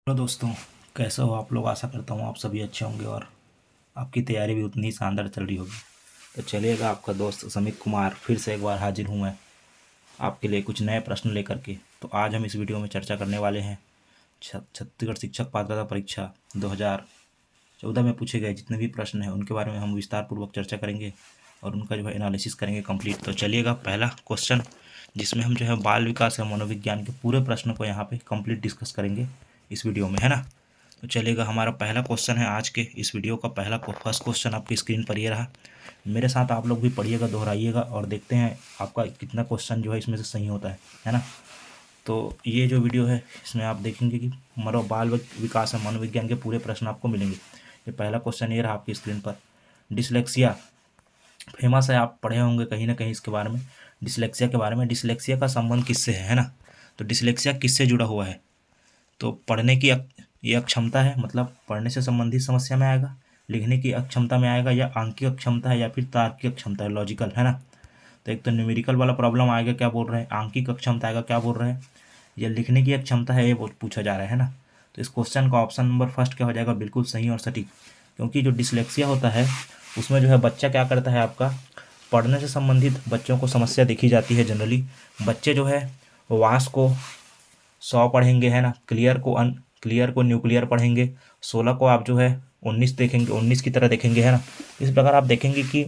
Hello दोस्तों, कैसे हो आप लोग। आशा करता हूँ आप सभी अच्छे होंगे और आपकी तैयारी भी उतनी ही शानदार चल रही होगी। तो चलिएगा, आपका दोस्त समित कुमार फिर से एक बार हाजिर हूँ मैं आपके लिए कुछ नए प्रश्न लेकर के। तो आज हम इस वीडियो में चर्चा करने वाले हैं छत्तीसगढ़ शिक्षक पात्रता परीक्षा 2014 में पूछे गए जितने भी प्रश्न हैं उनके बारे में हम विस्तार पूर्वक चर्चा करेंगे और उनका जो है एनालिसिस करेंगे कंप्लीट। तो चलिएगा, पहला क्वेश्चन जिसमें हम जो है बाल विकास या मनोविज्ञान के पूरे प्रश्न को यहाँ पे कंप्लीट डिस्कस करेंगे इस वीडियो में, है ना। तो चलिएगा, हमारा पहला क्वेश्चन है आज के इस वीडियो का पहला फर्स्ट क्वेश्चन आपकी स्क्रीन पर ये रहा। मेरे साथ आप लोग भी पढ़िएगा, दोहराइएगा और देखते हैं आपका कितना क्वेश्चन जो है इसमें से सही होता है ना। तो ये जो वीडियो है इसमें आप देखेंगे कि बाल विकास और मनोविज्ञान के पूरे प्रश्न आपको मिलेंगे। ये पहला क्वेश्चन ये रहा आपकी स्क्रीन पर। डिसलेक्सिया फेमस है, आप पढ़े होंगे कहीं ना कहीं इसके बारे में, डिसलेक्सिया के बारे में। डिसलेक्सिया का संबंध किससे है ना। तो डिसलेक्सिया किससे जुड़ा हुआ है। तो पढ़ने की ये अक्षमता है, मतलब पढ़ने से संबंधित समस्या में आएगा, लिखने की अक्षमता में आएगा, या आंकिक अक्षमता है, या फिर तार्किक अक्षमता है, लॉजिकल, है ना। तो एक तो न्यूमेरिकल वाला प्रॉब्लम आएगा, क्या बोल रहे हैं, आंकिक अक्षमता आएगा, क्या बोल रहे हैं, या लिखने की अक्षमता है, ये पूछा जा रहा है ना। तो इस क्वेश्चन का ऑप्शन नंबर फर्स्ट क्या हो जाएगा, बिल्कुल सही और सटीक। क्योंकि जो डिसलेक्सिया होता है उसमें जो है बच्चा क्या करता है, आपका पढ़ने से संबंधित बच्चों को समस्या देखी जाती है जनरली। बच्चे जो है वास को 100 पढ़ेंगे, है ना, क्लियर को न्यूक्लियर पढ़ेंगे, 16 को आप जो है 19 देखेंगे, 19 की तरह देखेंगे, है ना। इस प्रकार आप देखेंगे कि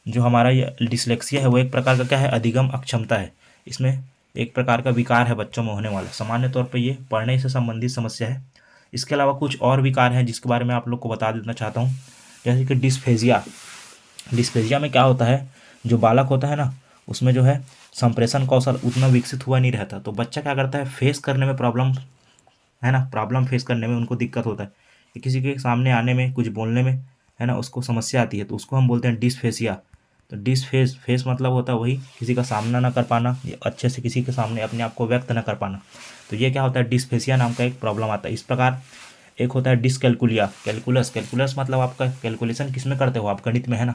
जो हमारा ये डिसलेक्सिया है वो एक प्रकार का क्या है, अधिगम अक्षमता है। इसमें एक प्रकार का विकार है बच्चों में होने वाला, सामान्य तौर पर ये पढ़ने से संबंधित समस्या है। इसके अलावा कुछ और विकार हैं जिसके बारे में आप लोग को बता देना चाहता हूँ, जैसे कि डिस्फेजिया। डिस्फेजिया में क्या होता है, जो बालक होता है ना उसमें जो है संप्रेषण कौशल उतना विकसित हुआ नहीं रहता। तो बच्चा क्या करता है, फेस करने में प्रॉब्लम, है ना, प्रॉब्लम फेस करने में उनको दिक्कत होता है कि किसी के सामने आने में, कुछ बोलने में, है ना, उसको समस्या आती है। तो उसको हम बोलते हैं डिसफेसिया। तो फेस मतलब होता है वही किसी का सामना ना कर पाना, या अच्छे से किसी के सामने अपने आप को व्यक्त ना कर पाना। तो ये क्या होता है, डिसफेसिया नाम का एक प्रॉब्लम आता है। इस प्रकार एक होता है डिसकैलकुलिया। कैलकुलस मतलब आपका कैलकुलेशन किस में करते हो आप, गणित में, है ना।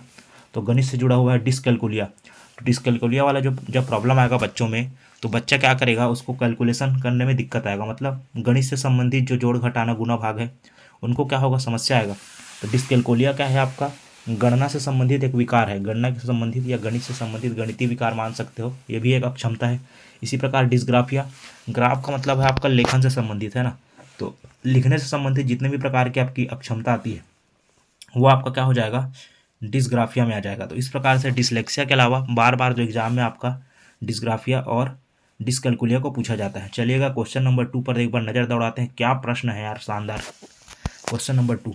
तो गणित से जुड़ा हुआ है डिसकैलकुलिया। तो डिसकैलकुलिया वाला जो जब प्रॉब्लम आएगा बच्चों में, तो बच्चा क्या करेगा, उसको कैलकुलेशन करने में दिक्कत आएगा, मतलब गणित से संबंधित जो जोड़ घटाना गुना भाग है उनको क्या होगा, समस्या आएगा। तो डिसकैलकुलिया क्या है, आपका गणना से संबंधित एक विकार है, गणना से संबंधित या गणित से संबंधित गणितीय विकार मान सकते हो, ये भी एक अक्षमता है। इसी प्रकार डिसग्राफिया, ग्राफ का मतलब है आपका लेखन से संबंधित, है ना। तो लिखने से संबंधित जितने भी प्रकार की आपकी अक्षमता आती है वो आपका क्या हो जाएगा, डिसग्राफिया में आ जाएगा। तो इस प्रकार से डिसलेक्सिया के अलावा बार बार जो एग्जाम में आपका डिसग्राफिया और डिसकैलकुलिया को पूछा जाता है। चलिएगा क्वेश्चन नंबर 2 पर एक बार नज़र दौड़ाते हैं, क्या प्रश्न है यार, शानदार। क्वेश्चन नंबर 2,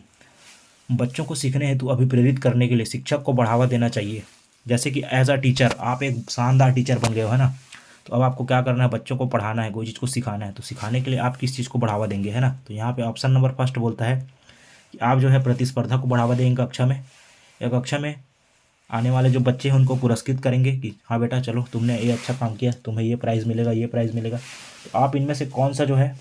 बच्चों को सीखने हेतु अभिप्रेरित करने के लिए शिक्षक को बढ़ावा देना चाहिए। जैसे कि एज अ टीचर आप एक शानदार टीचर बन गए हो, है ना। तो अब आपको क्या करना है, बच्चों को पढ़ाना है, कोई चीज़ को सिखाना है। तो सिखाने के लिए आप किस चीज़ को बढ़ावा देंगे, है ना। तो यहाँ पे ऑप्शन नंबर फर्स्ट बोलता है कि आप जो है प्रतिस्पर्धा को बढ़ावा देंगे कक्षा में, या कक्षा में आने वाले जो बच्चे हैं उनको पुरस्कृत करेंगे कि हाँ बेटा चलो तुमने ये अच्छा काम किया, तुम्हें ये प्राइज़ मिलेगा, ये प्राइज़ मिलेगा। तो आप इनमें से कौन सा जो है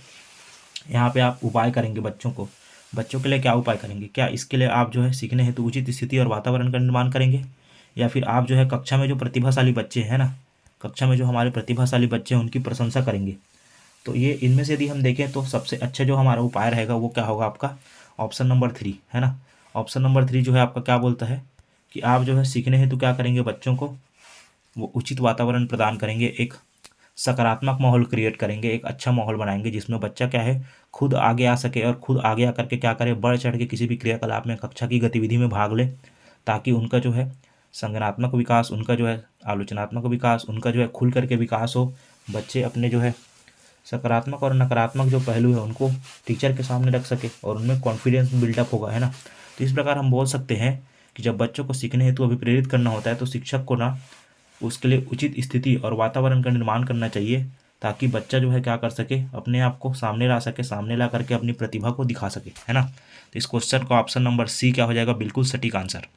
यहाँ पे आप उपाय करेंगे, बच्चों के लिए क्या उपाय करेंगे। क्या इसके लिए आप जो है सीखने हेतु उचित स्थिति और वातावरण का निर्माण करेंगे, या फिर आप जो है कक्षा में जो प्रतिभाशाली बच्चे हैं ना, कक्षा में जो हमारे प्रतिभाशाली बच्चे हैं उनकी प्रशंसा करेंगे। तो ये इनमें से यदि हम देखें तो सबसे अच्छा जो हमारा उपाय रहेगा वो क्या होगा, आपका ऑप्शन नंबर 3, है ना। ऑप्शन नंबर 3 जो है आपका क्या बोलता है कि आप जो है सीखने हेतु क्या करेंगे, बच्चों को वो उचित वातावरण प्रदान करेंगे, एक सकारात्मक माहौल क्रिएट करेंगे, एक अच्छा माहौल बनाएंगे जिसमें बच्चा क्या है, खुद आगे आ सके और खुद आगे आकर के क्या करे, बढ़ चढ़ के किसी भी क्रियाकलाप में, कक्षा की गतिविधि में भाग ले, ताकि उनका जो है संज्ञानात्मक विकास, उनका जो है आलोचनात्मक विकास, उनका जो है खुल करके विकास हो। बच्चे अपने जो है सकारात्मक और नकारात्मक जो पहलू है उनको टीचर के सामने रख सके और उनमें कॉन्फिडेंस बिल्डअप होगा, है ना। तो इस प्रकार हम बोल सकते हैं कि जब बच्चों को सीखने हेतु अभिप्रेरित करना होता है तो शिक्षक को ना उसके लिए उचित स्थिति और वातावरण का निर्माण करना चाहिए, ताकि बच्चा जो है क्या कर सके, अपने आप को सामने ला सके, सामने ला करके अपनी प्रतिभा को दिखा सके, है ना। तो इस क्वेश्चन का ऑप्शन नंबर सी क्या हो जाएगा, बिल्कुल सटीक आंसर।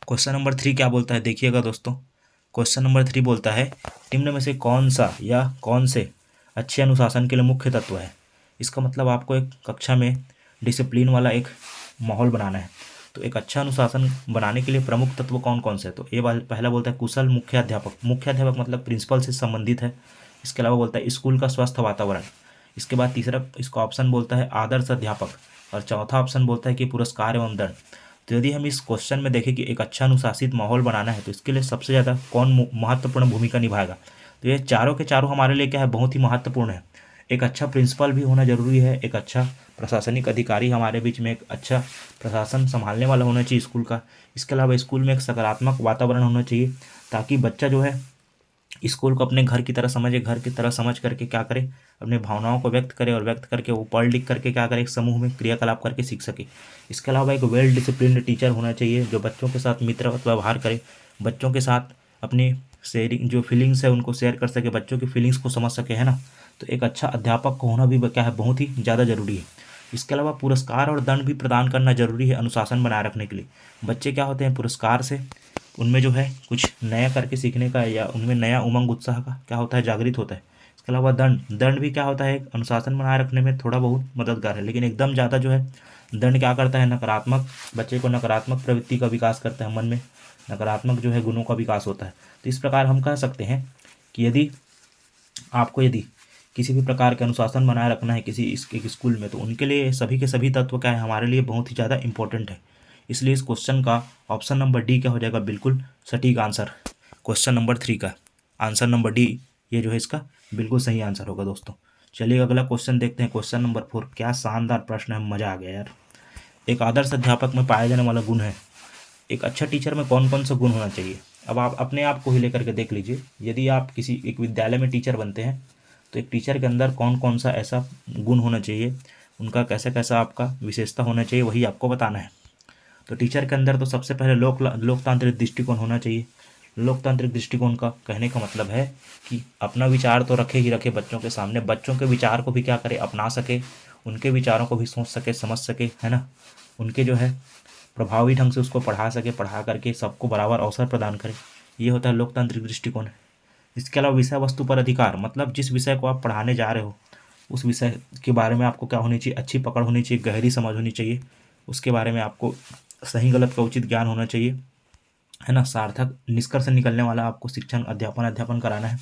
क्वेश्चन नंबर 3 क्या बोलता है, देखिएगा दोस्तों। क्वेश्चन नंबर 3 बोलता है निम्न में से कौन सा या कौन से अच्छे अनुशासन के लिए मुख्य तत्व है। इसका मतलब आपको एक कक्षा में डिसिप्लिन वाला एक माहौल बनाना है। तो एक अच्छा अनुशासन बनाने के लिए प्रमुख तत्व कौन कौन से है। तो ये पहला बोलता है कुशल मुख्याध्यापक मतलब प्रिंसिपल से संबंधित है। इसके अलावा बोलता है स्कूल का स्वस्थ वातावरण, इसके बाद तीसरा इसका ऑप्शन बोलता है आदर्श अध्यापक, और चौथा ऑप्शन बोलता है कि पुरस्कार एवं दंड। तो यदि हम इस क्वेश्चन में देखें कि एक अच्छा अनुशासित माहौल बनाना है तो इसके लिए सबसे ज़्यादा कौन महत्वपूर्ण भूमिका निभाएगा, तो ये चारों के चारों हमारे लिए क्या है, बहुत ही महत्वपूर्ण है। एक अच्छा प्रिंसिपल भी होना जरूरी है, एक अच्छा प्रशासनिक अधिकारी हमारे बीच में एक अच्छा प्रशासन संभालने वाला होना चाहिए स्कूल का। इसके अलावा स्कूल में एक सकारात्मक वातावरण होना चाहिए ताकि बच्चा जो है स्कूल को अपने घर की तरह समझे, घर की तरह समझ करके क्या करे, अपने भावनाओं को व्यक्त करे और व्यक्त करके वो पढ़ लिख करके क्या करे, एक समूह में क्रियाकलाप करके सीख सके। इसके अलावा एक वेल डिसिप्लिन्ड टीचर होना चाहिए जो बच्चों के साथ मित्रवत व्यवहार करे, बच्चों के साथ अपनी शेयरिंग जो फीलिंग्स है उनको शेयर कर सके, बच्चों की फीलिंग्स को समझ सके, है ना। तो एक अच्छा अध्यापक को होना भी क्या है, बहुत ही ज़्यादा जरूरी है। इसके अलावा पुरस्कार और दंड भी प्रदान करना जरूरी है अनुशासन बनाए रखने के लिए। बच्चे क्या होते हैं, पुरस्कार से उनमें जो है कुछ नया करके सीखने का या उनमें नया उमंग उत्साह का क्या होता है, जागृत होता है। इसके अलावा दंड दंड भी क्या होता है, एक अनुशासन बनाए रखने में थोड़ा बहुत मददगार है, लेकिन एकदम ज़्यादा जो है दंड क्या करता है, नकारात्मक बच्चे को नकारात्मक प्रवृत्ति का विकास करता है, मन में नकारात्मक जो है गुणों का विकास होता है। तो इस प्रकार हम कह सकते हैं कि यदि किसी भी प्रकार के अनुशासन बनाए रखना है किसी एक स्कूल में, तो उनके लिए सभी के सभी तत्व क्या है, हमारे लिए बहुत ही ज़्यादा इंपॉर्टेंट है। इसलिए इस क्वेश्चन का ऑप्शन नंबर डी क्या हो जाएगा, बिल्कुल सटीक आंसर। क्वेश्चन नंबर 3 का आंसर नंबर डी ये जो है इसका बिल्कुल सही आंसर होगा दोस्तों। चलिए अगला क्वेश्चन देखते हैं, क्वेश्चन नंबर 4। क्या शानदार प्रश्न है, मज़ा आ गया यार। एक आदर्श अध्यापक में पाया जाने वाला गुण है, एक अच्छा टीचर में कौन कौन सा गुण होना चाहिए। अब आप अपने आप को ही लेकर के देख लीजिए, यदि आप किसी एक विद्यालय में टीचर बनते हैं तो एक टीचर के अंदर कौन कौन सा ऐसा गुण होना चाहिए, उनका कैसा कैसा आपका विशेषता होना चाहिए, वही आपको बताना है। तो टीचर के अंदर तो सबसे पहले लोकतांत्रिक दृष्टिकोण होना चाहिए। लोकतांत्रिक दृष्टिकोण का कहने का मतलब है कि अपना विचार तो रखे ही रखे बच्चों के सामने, बच्चों के विचार को भी क्या करे, अपना सके, उनके विचारों को भी सोच सके, समझ सके, है ना। उनके जो है प्रभावी ढंग से उसको पढ़ा सके, पढ़ा करके सबको बराबर अवसर प्रदान करे, ये होता है लोकतांत्रिक दृष्टिकोण। इसके अलावा विषय वस्तु पर अधिकार, मतलब जिस विषय को आप पढ़ाने जा रहे हो उस विषय के बारे में आपको क्या होनी चाहिए, अच्छी पकड़ होनी चाहिए, गहरी समझ होनी चाहिए, उसके बारे में आपको सही गलत का उचित ज्ञान होना चाहिए, है ना। सार्थक निष्कर्ष निकलने वाला आपको शिक्षण अध्यापन कराना है।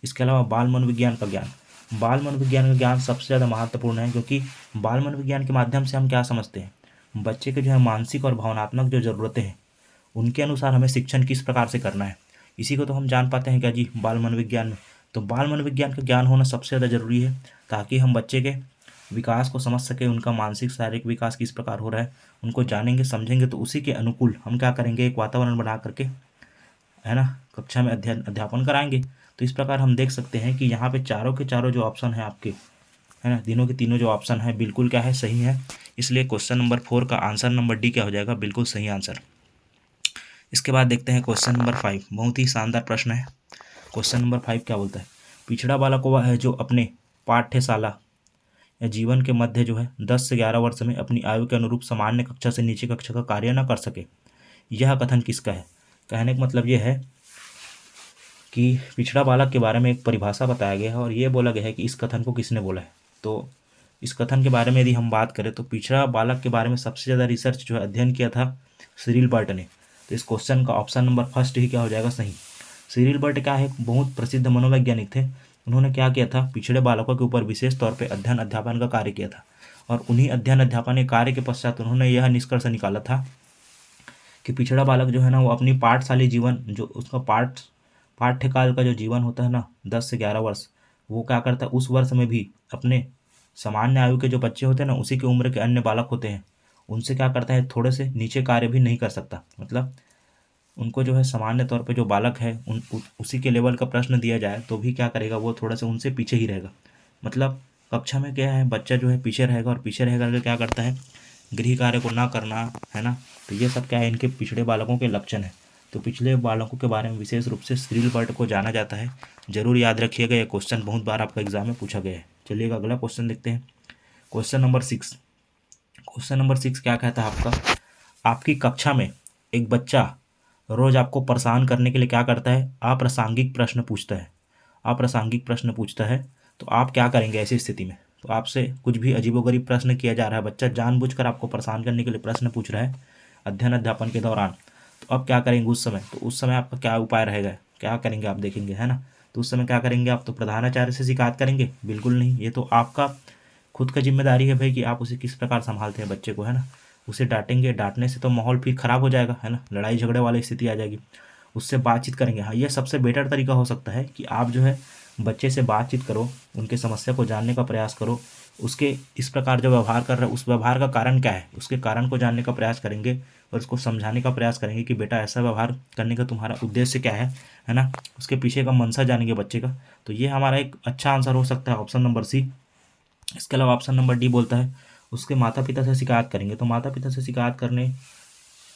इसके अलावा बाल मनोविज्ञान का ज्ञान, बाल मनोविज्ञान का ज्ञान सबसे ज़्यादा महत्वपूर्ण है, क्योंकि बाल मनोविज्ञान के माध्यम से हम क्या समझते हैं, बच्चे के जो है मानसिक और भावनात्मक जो ज़रूरतें हैं उनके अनुसार हमें शिक्षण किस प्रकार से करना है, इसी को तो हम जान पाते हैं क्या जी, बाल मनोविज्ञान में। तो बाल मनोविज्ञान का ज्ञान होना सबसे ज़्यादा ज़रूरी है ताकि हम बच्चे के विकास को समझ सकें, उनका मानसिक शारीरिक विकास किस प्रकार हो रहा है उनको जानेंगे समझेंगे, तो उसी के अनुकूल हम क्या करेंगे, एक वातावरण बना करके, है ना, कक्षा में अध्यापन कराएंगे। तो इस प्रकार हम देख सकते हैं कि यहाँ पे चारों के चारों जो ऑप्शन है आपके, है ना, तीनों के तीनों जो ऑप्शन है बिल्कुल क्या है, सही है। इसलिए क्वेश्चन नंबर 4 का आंसर नंबर डी क्या हो जाएगा, बिल्कुल सही आंसर। इसके बाद देखते हैं क्वेश्चन नंबर 5, बहुत ही शानदार प्रश्न है। क्वेश्चन नंबर 5 क्या बोलता है, पिछड़ा बालक वह है जो अपने पाठ्यशाला या जीवन के मध्य जो है 10 से 11 वर्ष में अपनी आयु के अनुरूप सामान्य कक्षा से नीचे कक्षा का कार्य न कर सके। यह कथन किसका है। कहने का मतलब ये है कि पिछड़ा बालक के बारे में एक परिभाषा बताया गया है और ये बोला गया है कि इस कथन को किसने बोला है। तो इस कथन के बारे में यदि हम बात करें तो पिछड़ा बालक के बारे में सबसे ज़्यादा रिसर्च जो है अध्ययन किया था सिरिल बर्ट ने। तो इस क्वेश्चन का ऑप्शन नंबर फर्स्ट ही क्या हो जाएगा, सही। सिरिल बर्ट क्या है, बहुत प्रसिद्ध मनोवैज्ञानिक थे। उन्होंने क्या किया था, पिछड़े बालकों के ऊपर विशेष तौर पर अध्ययन अध्यापन का कार्य किया था और उन्हीं अध्ययन अध्यापन के कार्य के पश्चात उन्होंने यह निष्कर्ष निकाला था कि पिछड़ा बालक जो है ना वो अपनी पाठशाली जीवन जो उसका पाठ्यकाल का जो जीवन होता है ना 10 से 11 वर्ष, वो क्या करता है उस वर्ष में भी अपने सामान्य आयु के जो बच्चे होते हैं ना उसी की उम्र के अन्य बालक होते हैं उनसे क्या करता है थोड़े से नीचे कार्य भी नहीं कर सकता। मतलब उनको जो है सामान्य तौर पे जो बालक है उसी के लेवल का प्रश्न दिया जाए तो भी क्या करेगा, वो थोड़ा सा उनसे पीछे ही रहेगा। मतलब कक्षा में क्या है, बच्चा जो है पीछे रहेगा और पीछे रह करके क्या करता है, गृह कार्य को ना करना, है ना। तो ये सब क्या है, इनके पिछड़े बालकों के लक्षण है। तो पिछले बालकों के बारे में विशेष रूप से सिरिल बर्ट को जाना जाता है। जरूर याद रखिएगा, ये क्वेश्चन बहुत बार आपका एग्जाम में पूछा गया है। चलिएगा अगला क्वेश्चन देखते हैं, क्वेश्चन नंबर 6। क्वेश्चन नंबर 6 क्या कहता है आपका, आपकी कक्षा में एक बच्चा रोज आपको परेशान करने के लिए क्या करता है, अप्रासंगिक प्रश्न पूछता है। अप्रासंगिक प्रश्न पूछता है तो आप क्या करेंगे ऐसी स्थिति में। तो आपसे कुछ भी अजीबोगरीब प्रश्न किया जा रहा है, बच्चा जानबूझकर आपको परेशान करने के लिए प्रश्न पूछ रहा है अध्ययन अध्यापन के दौरान, तो अब क्या करेंगे उस समय। तो उस समय आपका क्या उपाय रहेगा, क्या करेंगे आप देखेंगे, है ना। तो उस समय क्या करेंगे आप? तो प्रधानाचार्य से शिकायत करेंगे? बिल्कुल नहीं। ये तो आपका खुद का जिम्मेदारी है भाई कि आप उसे किस प्रकार संभालते हैं बच्चे को, है ना। उसे डांटेंगे, डांटने से तो माहौल फिर खराब हो जाएगा, है ना, लड़ाई झगड़े वाली स्थिति आ जाएगी। उससे बातचीत करेंगे। हाँ, ये सबसे बेटर तरीका हो सकता है कि आप जो है बच्चे से बातचीत करो, उनके समस्या को जानने का प्रयास करो, उसके इस प्रकार जो व्यवहार कर रहा है उस व्यवहार का कारण क्या है, उसके कारण को जानने का प्रयास करेंगे और उसको समझाने का प्रयास करेंगे कि बेटा ऐसा व्यवहार करने का तुम्हारा उद्देश्य क्या है ना। उसके पीछे का मंशा जानेंगे बच्चे का। तो ये हमारा एक अच्छा आंसर हो सकता है, ऑप्शन नंबर सी। इसके अलावा ऑप्शन नंबर डी बोलता है उसके माता पिता से शिकायत करेंगे। तो माता पिता से शिकायत करने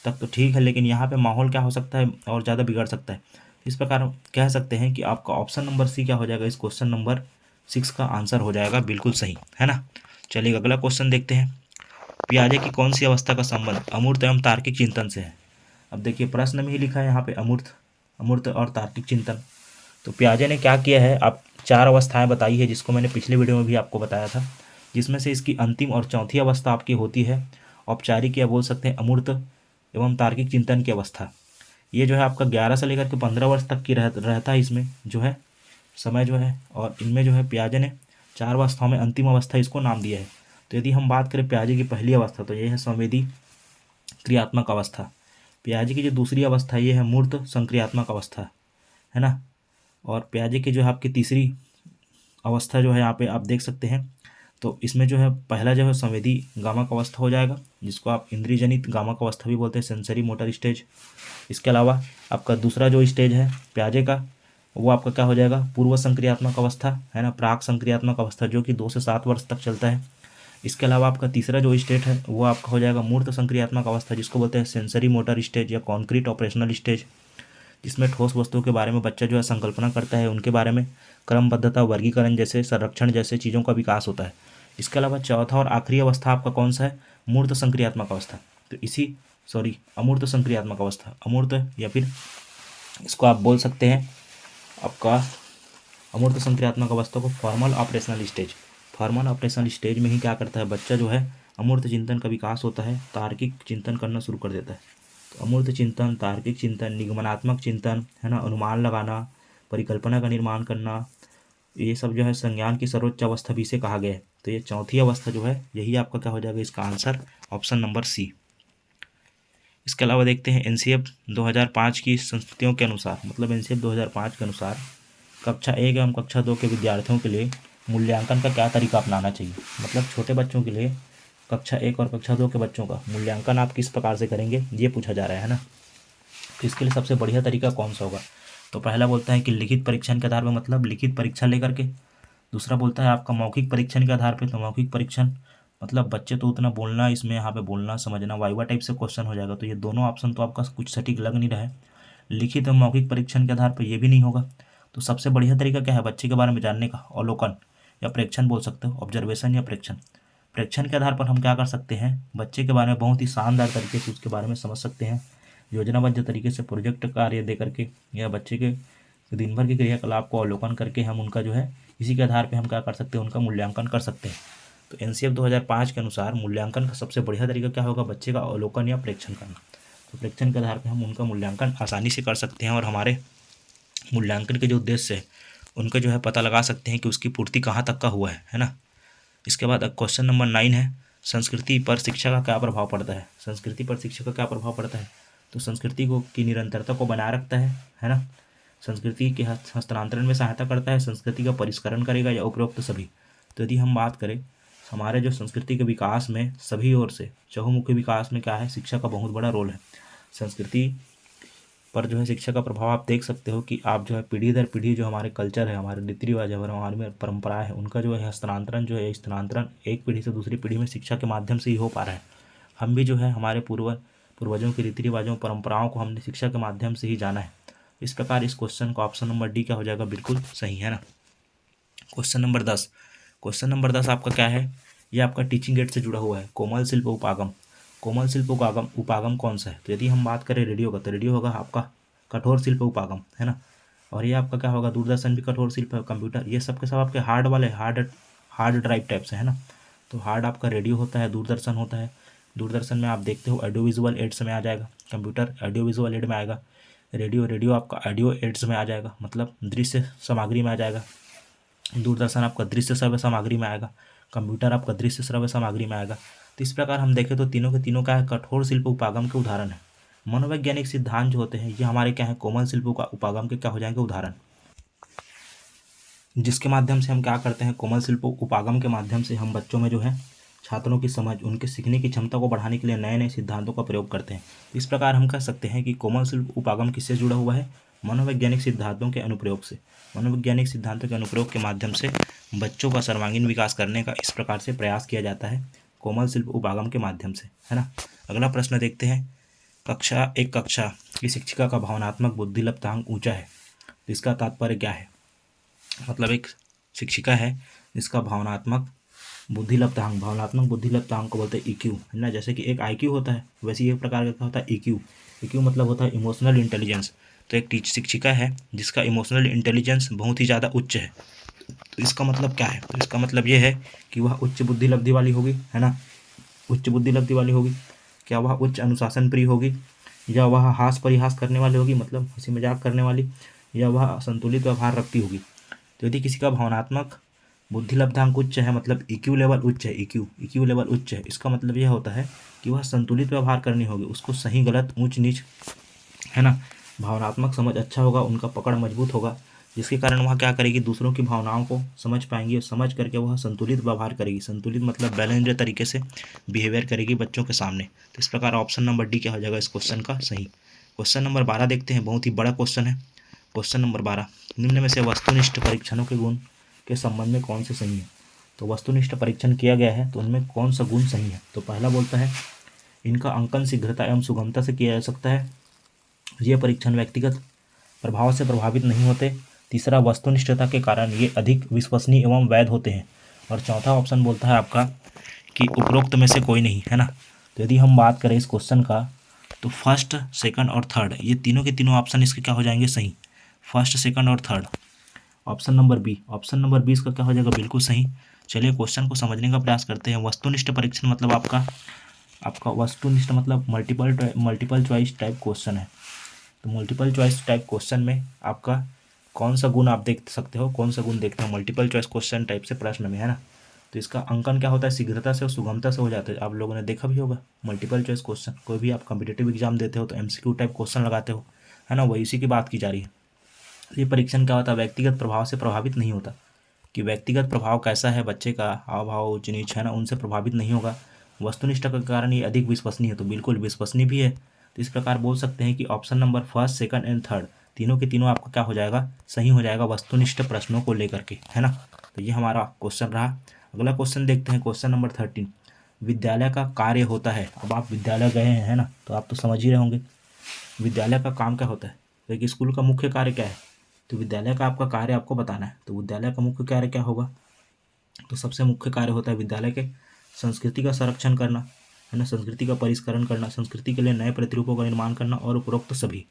तक तो ठीक है, लेकिन यहाँ पे माहौल क्या हो सकता है और ज़्यादा बिगड़ सकता है। इस प्रकार हम कह सकते हैं कि आपका ऑप्शन नंबर सी क्या हो जाएगा, इस क्वेश्चन नंबर 6 का आंसर हो जाएगा बिल्कुल सही, है ना। चलिए अगला क्वेश्चन देखते हैं। पियाजे की कौन सी अवस्था का संबंध अमूर्त एवं तार्किक चिंतन से है? अब देखिए प्रश्न में ही लिखा है यहाँ पे अमूर्त, अमूर्त और तार्किक चिंतन। तो पियाजे ने क्या किया है, आप 4 अवस्थाएं बताई है जिसको मैंने पिछले वीडियो में भी आपको बताया था, जिसमें से इसकी अंतिम और चौथी अवस्था आपकी होती है औपचारिक या बोल सकते हैं अमूर्त एवं तार्किक चिंतन की अवस्था। ये जो है आपका 11 से लेकर के 15 वर्ष तक की रहता है इसमें जो है समय जो है, और इनमें जो है पियाजे ने 4 अवस्थाओं में अंतिम अवस्था इसको नाम दिया है। तो यदि हम बात करें पियाजे की पहली अवस्था तो ये है संवेदी क्रियात्मक अवस्था। पियाजे की जो दूसरी अवस्था ये है मूर्त संक्रियात्मक अवस्था, है ना। और पियाजे की जो है आपकी तीसरी अवस्था जो है यहाँ पे आप देख सकते हैं, तो इसमें जो है पहला जो है संवेदी गामक अवस्था हो जाएगा, जिसको आप इंद्रिय जनित गामक अवस्था भी बोलते हैं, सेंसरी मोटर स्टेज। इसके अलावा आपका दूसरा जो स्टेज है पियाजे का वो आपका क्या हो जाएगा, पूर्व संक्रियात्मक अवस्था, है ना, प्राक संक्रियात्मक अवस्था, जो कि 2 से 7 वर्ष तक चलता है। इसके अलावा आपका तीसरा जो स्टेज है वो आपका हो जाएगा मूर्त संक्रियात्मक अवस्था, जिसको बोलते हैं सेंसरी मोटर स्टेज या कॉन्क्रीट ऑपरेशनल स्टेज, जिसमें ठोस वस्तुओं के बारे में बच्चा जो है संकल्पना करता है, उनके बारे में क्रमबद्धता, वर्गीकरण जैसे, संरक्षण जैसे चीज़ों का विकास होता है। इसके अलावा चौथा और आखिरी अवस्था आपका कौन सा है, मूर्त संक्रियात्मक अवस्था। तो इसी अमूर्त संक्रियात्मक अवस्था, अमूर्त या फिर इसको आप बोल सकते हैं आपका अमूर्त संक्रियात्मक अवस्था को formal operational stage. Formal operational stage में ही क्या करता है बच्चा जो है अमूर्त चिंतन का विकास होता है, तार्किक चिंतन करना शुरू कर देता है। तो अमूर्त चिंतन, तार्किक चिंतन, निगमनात्मक चिंतन, है ना, अनुमान लगाना, परिकल्पना का निर्माण करना, ये सब जो है संज्ञान की सर्वोच्च अवस्था भी इसे कहा गया है। तो ये चौथी अवस्था जो है यही आपका क्या हो जाएगा, इसका आंसर ऑप्शन नंबर सी। इसके अलावा देखते हैं एनसीएफ 2005 की संस्तुतियों के अनुसार, मतलब एनसीएफ 2005 के अनुसार कक्षा 1 एवं कक्षा 2 के विद्यार्थियों के लिए मूल्यांकन का क्या तरीका अपनाना चाहिए। मतलब छोटे बच्चों के लिए कक्षा 1 और कक्षा 2 के बच्चों का मूल्यांकन आप किस प्रकार से करेंगे, ये पूछा जा रहा है ना। तो इसके लिए सबसे बढ़िया तरीका कौन सा होगा? तो पहला बोलता है कि लिखित परीक्षण के आधार पर, मतलब लिखित परीक्षा लेकर के। दूसरा बोलता है आपका मौखिक परीक्षण के आधार पर, तो मौखिक परीक्षण मतलब बच्चे तो उतना बोलना, इसमें यहाँ पे बोलना समझना वाइवा टाइप से क्वेश्चन हो जाएगा। तो ये दोनों ऑप्शन तो आपका कुछ सटीक लग नहीं रहा है। लिखित और मौखिक परीक्षण के आधार पर ये भी नहीं होगा। तो सबसे बढ़िया तरीका क्या है बच्चे के बारे में जानने का? अवलोकन या प्रेक्षण बोल सकते हो, ऑब्जर्वेशन या प्रेक्षण। प्रेक्षण के आधार पर हम क्या कर सकते हैं, बच्चे के बारे में बहुत ही शानदार तरीके से उसके बारे में समझ सकते हैं। योजनाबद्ध तरीके से प्रोजेक्ट कार्य दे करके या बच्चे के दिन भर के क्रियाकलाप को अवलोकन करके हम उनका जो है इसी के आधार पे हम क्या कर सकते हैं, उनका मूल्यांकन कर सकते हैं। तो एनसीएफ 2005 के अनुसार मूल्यांकन का सबसे बढ़िया तरीका क्या होगा, बच्चे का अवलोकन या प्रेक्षण करना। तो प्रेक्षण के आधार पर हम उनका मूल्यांकन आसानी से कर सकते हैं और हमारे मूल्यांकन के जो उद्देश्य है उनका जो है पता लगा सकते हैं कि उसकी पूर्ति कहाँ तक का हुआ है ना। इसके बाद क्वेश्चन नंबर 9 है, संस्कृति पर शिक्षा का क्या प्रभाव पड़ता है। संस्कृति पर शिक्षा का क्या प्रभाव पड़ता है? तो संस्कृति को की निरंतरता को बनाए रखता है ना। संस्कृति के हस्तांतरण में सहायता करता है, संस्कृति का परिष्करण करेगा या उपरोक्त सभी। तो यदि हम बात करें हमारे जो संस्कृति के विकास में सभी ओर से चहुमुखी विकास में क्या है, शिक्षा का बहुत बड़ा रोल है। संस्कृति पर जो है शिक्षा का प्रभाव आप देख सकते हो कि आप जो है पीढ़ी दर पीढ़ी जो हमारे कल्चर है, हमारे रीति रिवाज है, हमारी परंपराएं है, उनका जो है हस्तांतरण जो है स्थानांतरण एक पीढ़ी से दूसरी पीढ़ी में शिक्षा के माध्यम से ही हो पा रहा है। हम भी जो है हमारे पूर्वजों के रीति रिवाजों परंपराओं को हमने शिक्षा के माध्यम से ही जाना है। इस प्रकार इस क्वेश्चन का ऑप्शन नंबर डी क्या हो जाएगा, बिल्कुल सही, है ना। क्वेश्चन नंबर 10, क्वेश्चन नंबर 10 आपका क्या है, ये आपका टीचिंग एड से जुड़ा हुआ है। कोमल शिल्प उपागम, कोमल शिल्प उपागम कौन सा है? तो यदि हम बात करें रेडियो का, तो रेडियो होगा आपका कठोर शिल्प उपागम, है ना। और ये आपका क्या होगा, दूरदर्शन भी कठोर शिल्प है, कंप्यूटर, ये सब के सब आपके हार्ड वाले हार्ड ड्राइव टाइप से, है ना। तो हार्ड आपका रेडियो होता है, दूरदर्शन होता है। दूरदर्शन में आप देखते हो ऑडियो विजुअल एड्स में आ जाएगा, कंप्यूटर ऑडियो विजुअल एड में आएगा। रेडियो आपका ऑडियो एड्स में आ जाएगा, मतलब दृश्य सामग्री में आ जाएगा। दूरदर्शन आपका दृश्य श्रव्य सामग्री में आएगा। कंप्यूटर आपका दृश्य श्रव्य सामग्री में आएगा। तो इस प्रकार हम देखें तो तीनों के तीनों क्या है, कठोर शिल्प उपागम के उदाहरण है। मनोवैज्ञानिक सिद्धांत जो होते हैं ये हमारे क्या है, कोमल शिल्पों का उपागम के क्या हो जाएंगे, उदाहरण, जिसके माध्यम से हम क्या करते हैं, कोमल शिल्पों उपागम के माध्यम से हम बच्चों में जो है छात्रों की समझ, उनके सीखने की क्षमता को बढ़ाने के लिए नए नए सिद्धांतों का प्रयोग करते हैं। इस प्रकार हम कह सकते हैं कि कोमल शिल्प उपागम किससे जुड़ा हुआ है, मनोवैज्ञानिक सिद्धांतों के अनुप्रयोग से। मनोवैज्ञानिक सिद्धांतों के अनुप्रयोग के माध्यम से बच्चों का सर्वांगीण विकास करने का इस प्रकार से प्रयास किया जाता है, कोमल शिल्प उपागम के माध्यम से, है ना। अगला प्रश्न देखते हैं, एक कक्षा की शिक्षिका का भावनात्मक बुद्धिलब्धांक ऊंचा है, तो इसका तात्पर्य क्या है। मतलब एक शिक्षिका है जिसका भावनात्मक बुद्धिलब्धांक को बोलते हैं ईक्यू, है ना। जैसे कि एक आईक्यू होता है, वैसे ही एक प्रकार का होता है ईक्यू। ईक्यू मतलब होता है इमोशनल इंटेलिजेंस। तो एक शिक्षिका है जिसका इमोशनल इंटेलिजेंस बहुत ही ज़्यादा उच्च है, तो इसका मतलब क्या है, तो इसका मतलब ये है कि वह उच्च बुद्धिलब्धि वाली होगी, है ना। उच्च बुद्धिलब्धि वाली होगी। क्या वह उच्च अनुशासन प्रिय होगी, या वह हास परिहास करने वाली होगी, मतलब हंसी मजाक करने वाली, या वह संतुलित व्यवहार रखती होगी। तो यदि किसी का भावनात्मक बुद्धिलब्धांक उच्च है, मतलब ईक्यू लेवल उच्च है, ईक्यू लेवल उच्च है, इसका मतलब यह होता है कि वह संतुलित व्यवहार करनी होगी, उसको सही गलत ऊंच नीच, है ना, भावनात्मक समझ अच्छा होगा, उनका पकड़ मजबूत होगा, जिसके कारण वह क्या करेगी, दूसरों की भावनाओं को समझ पाएंगी और समझ करके वह संतुलित व्यवहार करेगी। संतुलित मतलब बैलेंस्ड तरीके से बिहेवियर करेगी बच्चों के सामने। तो इस प्रकार ऑप्शन नंबर डी क्या हो जाएगा इस क्वेश्चन का सही। क्वेश्चन नंबर 12 देखते हैं, बहुत ही बड़ा क्वेश्चन है। क्वेश्चन नंबर 12, निम्न में से वस्तुनिष्ठ परीक्षणों के गुण के संबंध में कौन से सही है। तो वस्तुनिष्ठ परीक्षण किया गया है तो उनमें कौन सा गुण सही है। तो पहला बोलता है इनका अंकन शीघ्रता एवं सुगमता से किया जा सकता है, ये परीक्षण व्यक्तिगत प्रभाव से प्रभावित नहीं होते। तीसरा, वस्तुनिष्ठता के कारण ये अधिक विश्वसनीय एवं वैध होते हैं। और चौथा ऑप्शन बोलता है आपका कि उपरोक्त में से कोई नहीं, है ना। तो यदि हम बात करें इस क्वेश्चन का, तो फर्स्ट, सेकंड और थर्ड ये तीनों के तीनों ऑप्शन इसके क्या हो जाएंगे सही। फर्स्ट, सेकंड और थर्ड। ऑप्शन नंबर बी इसका क्या हो जाएगा, बिल्कुल सही। चलिए क्वेश्चन को समझने का प्रयास करते हैं। वस्तुनिष्ठ परीक्षण मतलब आपका वस्तुनिष्ठ मतलब मल्टीपल चॉइस टाइप क्वेश्चन है। तो मल्टीपल चॉइस टाइप क्वेश्चन में आपका कौन सा गुण आप देख सकते हो, कौन सा गुण देखते हो मल्टीपल चॉइस क्वेश्चन टाइप से प्रश्न में, है ना। तो इसका अंकन क्या होता है, शीघ्रता से और सुगमता से हो जाता है। आप लोगों ने देखा भी होगा मल्टीपल चॉइस क्वेश्चन, कोई भी आप कॉम्पिटेटिव एग्जाम देते हो तो एमसीक्यू टाइप क्वेश्चन लगाते हो, है ना, वही इसी की बात की जा रही है। ये परीक्षण क्या होता है, व्यक्तिगत प्रभाव से प्रभावित नहीं होता, कि व्यक्तिगत प्रभाव कैसा है बच्चे का, हाव भाव ऊंच नीच, है ना, उनसे प्रभावित नहीं होगा। वस्तुनिष्ठ के कारण ये अधिक विश्वसनीय है, तो बिल्कुल विश्वसनीय भी है। तो इस प्रकार बोल सकते हैं कि option number first, second and third तीनों के तीनों आपका क्या हो जाएगा, सही हो जाएगा वस्तुनिष्ठ प्रश्नों को लेकर के, है ना। तो ये हमारा क्वेश्चन रहा। अगला क्वेश्चन देखते हैं, क्वेश्चन नंबर 13, विद्यालय का कार्य होता है। अब आप विद्यालय गए हैं, है ना, तो आप तो समझ ही रहे होंगे विद्यालय का काम क्या होता है। तो एक स्कूल का मुख्य कार्य क्या है, तो विद्यालय का आपका कार्य आपको बताना है। तो विद्यालय का मुख्य कार्य क्या होगा, तो सबसे मुख्य कार्य होता है विद्यालय के संस्कृति का संरक्षण करना, है ना, संस्कृति का परिष्करण करना, संस्कृति के लिए नए प्रतिरूपों का निर्माण करना और उपरोक्त सभी।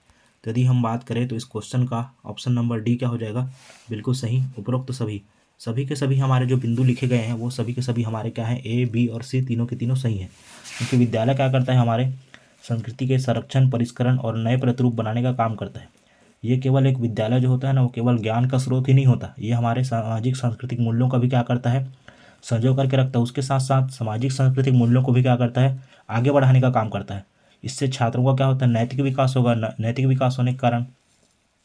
तो यदि हम बात करें तो इस क्वेश्चन का ऑप्शन नंबर डी क्या हो जाएगा, बिल्कुल सही, उपरोक्त सभी। सभी के सभी हमारे जो बिंदु लिखे गए हैं वो सभी के सभी हमारे क्या हैं, ए, बी और सी तीनों के तीनों सही हैं। क्योंकि विद्यालय क्या करता है, हमारे संस्कृति के संरक्षण, परिष्करण और नए प्रतिरूप बनाने का काम करता है। ये केवल एक विद्यालय जो होता है ना, वो केवल ज्ञान का स्रोत ही नहीं होता, ये हमारे सामाजिक सांस्कृतिक मूल्यों का भी क्या करता है, संजो करके रखता है। उसके साथ साथ सामाजिक सांस्कृतिक मूल्यों को भी क्या करता है, आगे बढ़ाने का काम करता है। इससे छात्रों का क्या होता है, नैतिक विकास होगा। नैतिक विकास होने के कारण